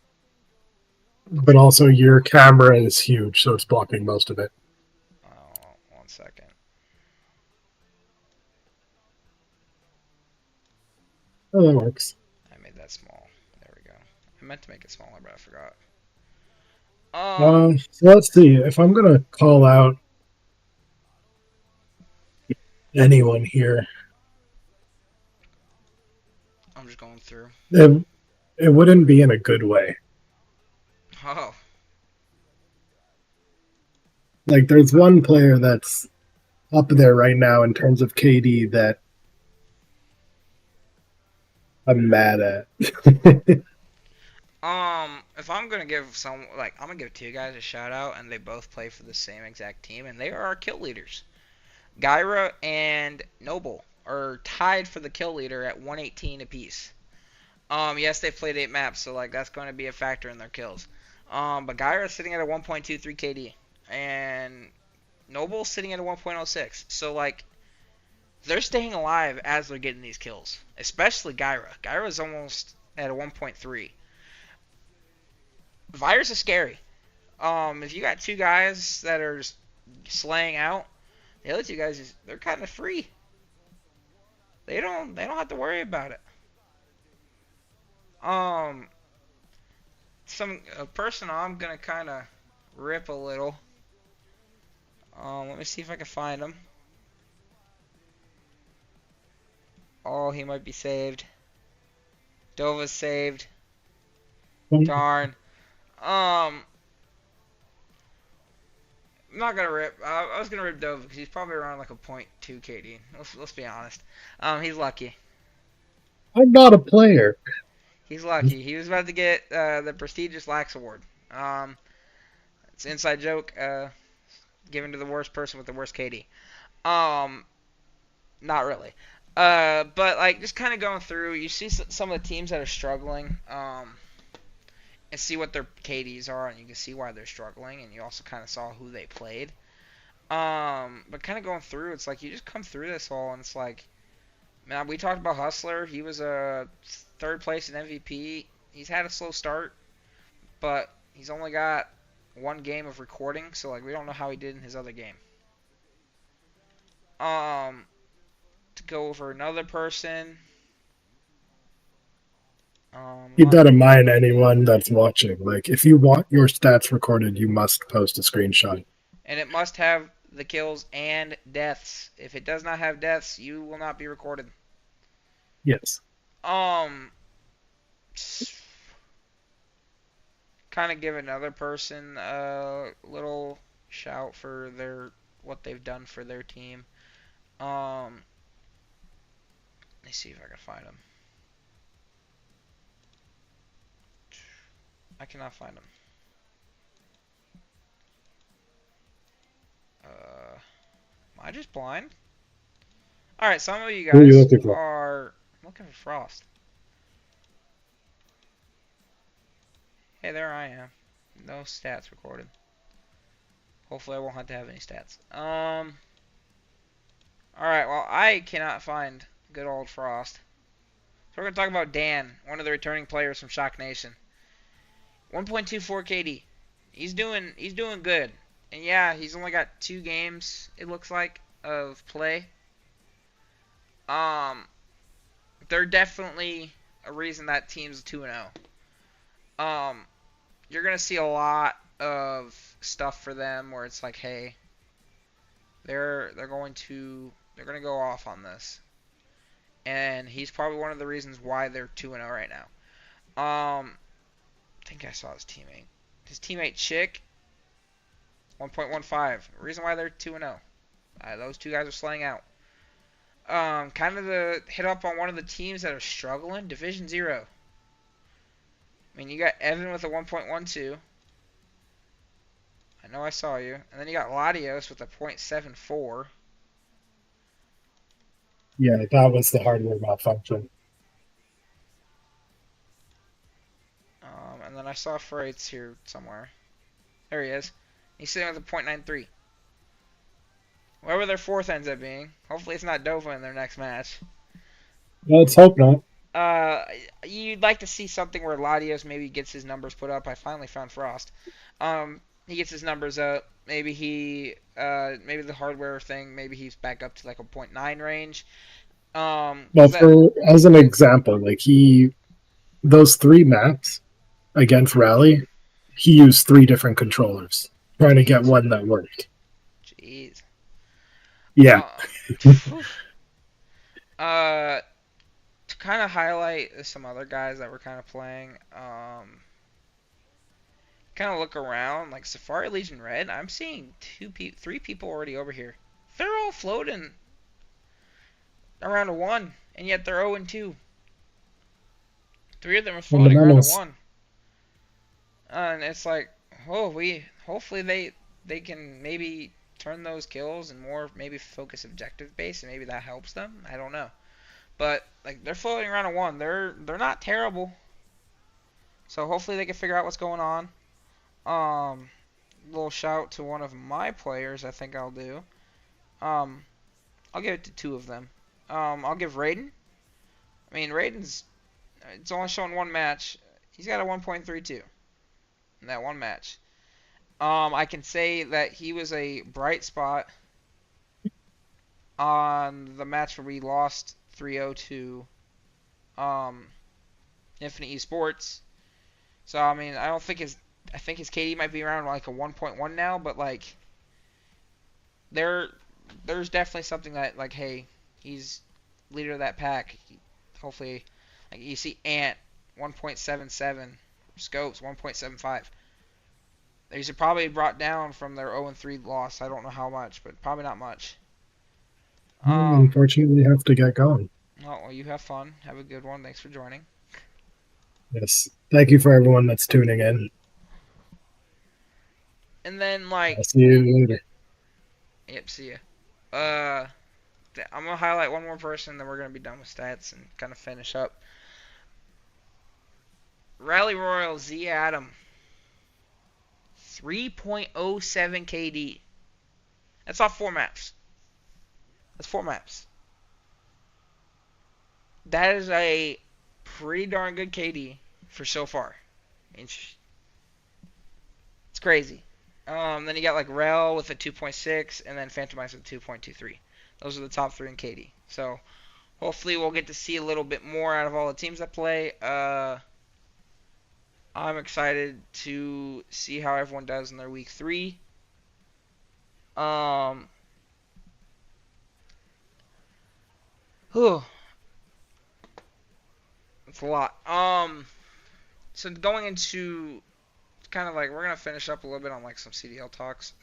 but also your camera is huge, so it's blocking most of it. Oh, 1 second. Oh, that works. I made that small. There we go. I meant to make it smaller, but I forgot. So let's see. If I'm gonna call out anyone here, I'm just going through. it wouldn't be in a good way. Oh, Like, there's one player that's up there right now in terms of KD that I'm mad at. if I'm gonna give I'm gonna give 2 guys a shout out, and they both play for the same exact team, and they are our kill leaders. Gyra and Noble are tied for the kill leader at 118 apiece. Yes, they played 8 maps, so like that's going to be a factor in their kills. But Gyra's sitting at a 1.23 KD, and Noble's sitting at a 1.06. So like they're staying alive as they're getting these kills, especially Gyra. Gyra's almost at a 1.3. Virus is scary. If you got 2 guys that are just slaying out, the other 2 guys they're kind of free. They don't have to worry about it. Um, a person I'm gonna kind of rip a little. Let me see if I can find him. Oh, he might be saved. Dova's saved. Darn. I'm not gonna rip. I was gonna rip Dova because he's probably around like a .2 KD. Let's be honest. He's lucky. I'm not a player. He's lucky. He was about to get the prestigious Lax Award. It's an inside joke. Given to the worst person with the worst KD. Not really. But like just kind of going through, you see some of the teams that are struggling, and see what their KDs are, and you can see why they're struggling, and you also kind of saw who they played. But kind of going through, it's like you just come through this all, and it's like, man, we talked about Hustler. He was a 3rd place in MVP. He's had a slow start, but he's only got 1 game of recording, so like we don't know how he did in his other game. To go over another person. Keep that in mind, anyone that's watching. Like, if you want your stats recorded, you must post a screenshot. And it must have the kills and deaths. If it does not have deaths, you will not be recorded. Yes. Um, kind of give another person a little shout for what they've done for their team. Let me see if I can find them. I cannot find them. Am I just blind? All right, some of you Who are you guys looking for? are I'm looking for Frost. Hey, there I am. No stats recorded. Hopefully, I won't have to have any stats. All right. Well, I cannot find good old Frost. So we're gonna talk about Dan, one of the returning players from Shock Nation. 1.24 KD. He's doing good. And yeah, he's only got 2 games, it looks like, of play. Um, they're definitely a reason that team's 2-0. Um, you're gonna see a lot of stuff for them where it's like, hey, they're gonna go off on this, and he's probably one of the reasons why they're 2-0 right now. I think I saw his teammate. His teammate Chick, 1.15. Reason why they're 2-0. Those two guys are slaying out. Kind of to hit up on one of the teams that are struggling, Division 0. I mean, you got Evan with a 1.12. I know I saw you. And then you got Latios with a .74. Yeah, that was the hardware malfunction. And then I saw Freight's here somewhere. There he is. He's sitting with a .93. Whoever their fourth ends up being. Hopefully it's not Dova in their next match. Let's hope not. Uh, you'd like to see something where Latios maybe gets his numbers put up. I finally found Frost. He gets his numbers up. Maybe maybe the hardware thing. Maybe he's back up to like a .9 range. Well, 'Cause that as an example, like those 3 maps against Rally, he used 3 different controllers trying to get jeez, one that worked. jeez. Yeah, Uh, uh, to kind of highlight some other guys that were kind of playing. Kind of look around, like Safari Legion Red. I'm seeing 3 people already over here. They're all floating around a 1, and yet they're 0-2. 3 of them are floating around a fundamentals. 1. And it's like, oh, hopefully they can maybe turn those kills and more maybe focus objective base, and maybe that helps them. I don't know, but like they're floating around a 1. They're not terrible. So hopefully they can figure out what's going on. Little shout to one of my players. I think I'll do. Um, I'll give it to 2 of them. I'll give Raiden. I mean, Raiden's it's only showing 1 match. He's got a 1.32 in that 1 match. I can say that he was a bright spot on the match where we lost 3-0 to Infinite Esports. So I mean, I think his KD might be around like a 1.1 now, but like there's definitely something that like, hey, he's leader of that pack. Hopefully, like you see Ant 1.77, Scopes 1.75. These are probably brought down from their 0-3 loss. I don't know how much, but probably not much. Unfortunately, have to get going. Oh, well, you have fun. Have a good one. Thanks for joining. Yes. Thank you for everyone that's tuning in. And then I'll like, see you later. yep, see ya. I'm gonna highlight one more person, then we're gonna be done with stats and kind of finish up. Rally Royal Z Adam, 3.07 KD. That's off 4 maps. That's 4 maps. That is a pretty darn good KD for so far. It's crazy. Then you got like Rel with a 2.6, and then Phantom Ice with 2.23. Those are the top 3 in KD. So hopefully we'll get to see a little bit more out of all the teams that play. I'm excited to see how everyone does in their week 3. Whew, it's a lot. So going into kind of like we're gonna finish up a little bit on like some CDL talks.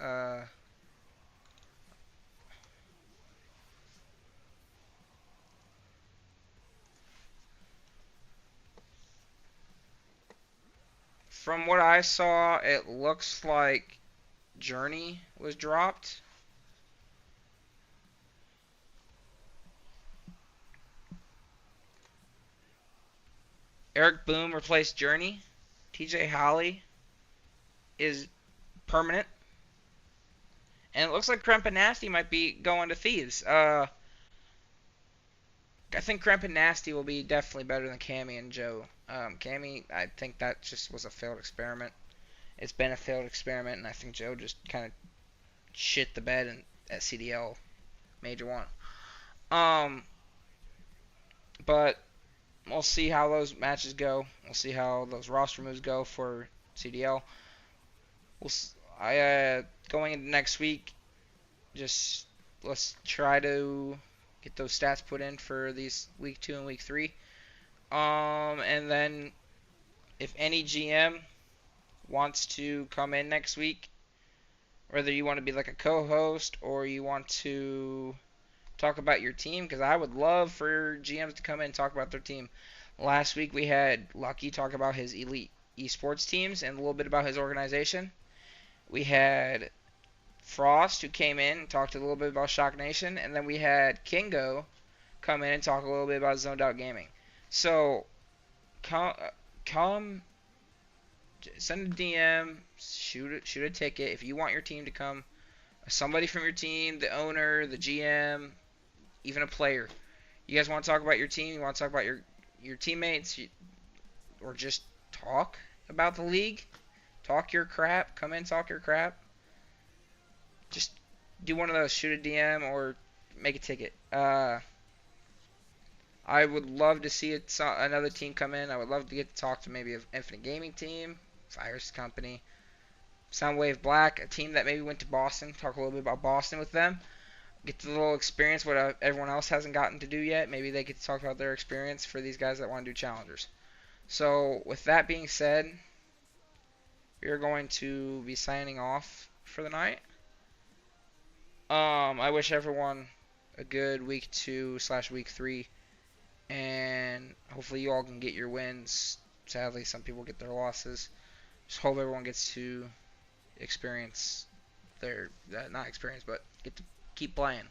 From what I saw, it looks like Journey was dropped. Eric Boom replaced Journey. TJ Holly is permanent. And it looks like Cremp and Nasty might be going to Thieves. I think Cremp and Nasty will be definitely better than Cammy and Joe. Cammy, I think that just was a failed experiment. It's been a failed experiment, and I think Joe just kind of shit the bed at CDL Major 1. But we'll see how those matches go. We'll see how those roster moves go for CDL. Going into next week, just let's try to get those stats put in for these week 2 and week 3. And then if any GM wants to come in next week, whether you want to be like a co-host or you want to talk about your team, because I would love for GMs to come in and talk about their team. Last week we had Lucky talk about his elite esports teams and a little bit about his organization. We had Frost, who came in and talked a little bit about Shock Nation, and then we had Kingo come in and talk a little bit about Zoned Out Gaming. So come send a DM, shoot a ticket if you want your team to come. Somebody from your team, the owner, the GM, even a player. You guys want to talk about your team? You want to talk about your teammates, or just talk about the league? Talk your crap. Come in, talk your crap. Just do one of those. Shoot a DM or make a ticket. I would love to see another team come in. I would love to get to talk to maybe an Infinite Gaming team, Fires Company, Soundwave Black, a team that maybe went to Boston. Talk a little bit about Boston with them. Get the little experience what everyone else hasn't gotten to do yet. Maybe they get to talk about their experience for these guys that want to do challengers. So with that being said, we are going to be signing off for the night. I wish everyone a good week 2/week 3, and hopefully you all can get your wins. Sadly, some people get their losses. Just hope everyone gets to experience not experience, but get to keep playing.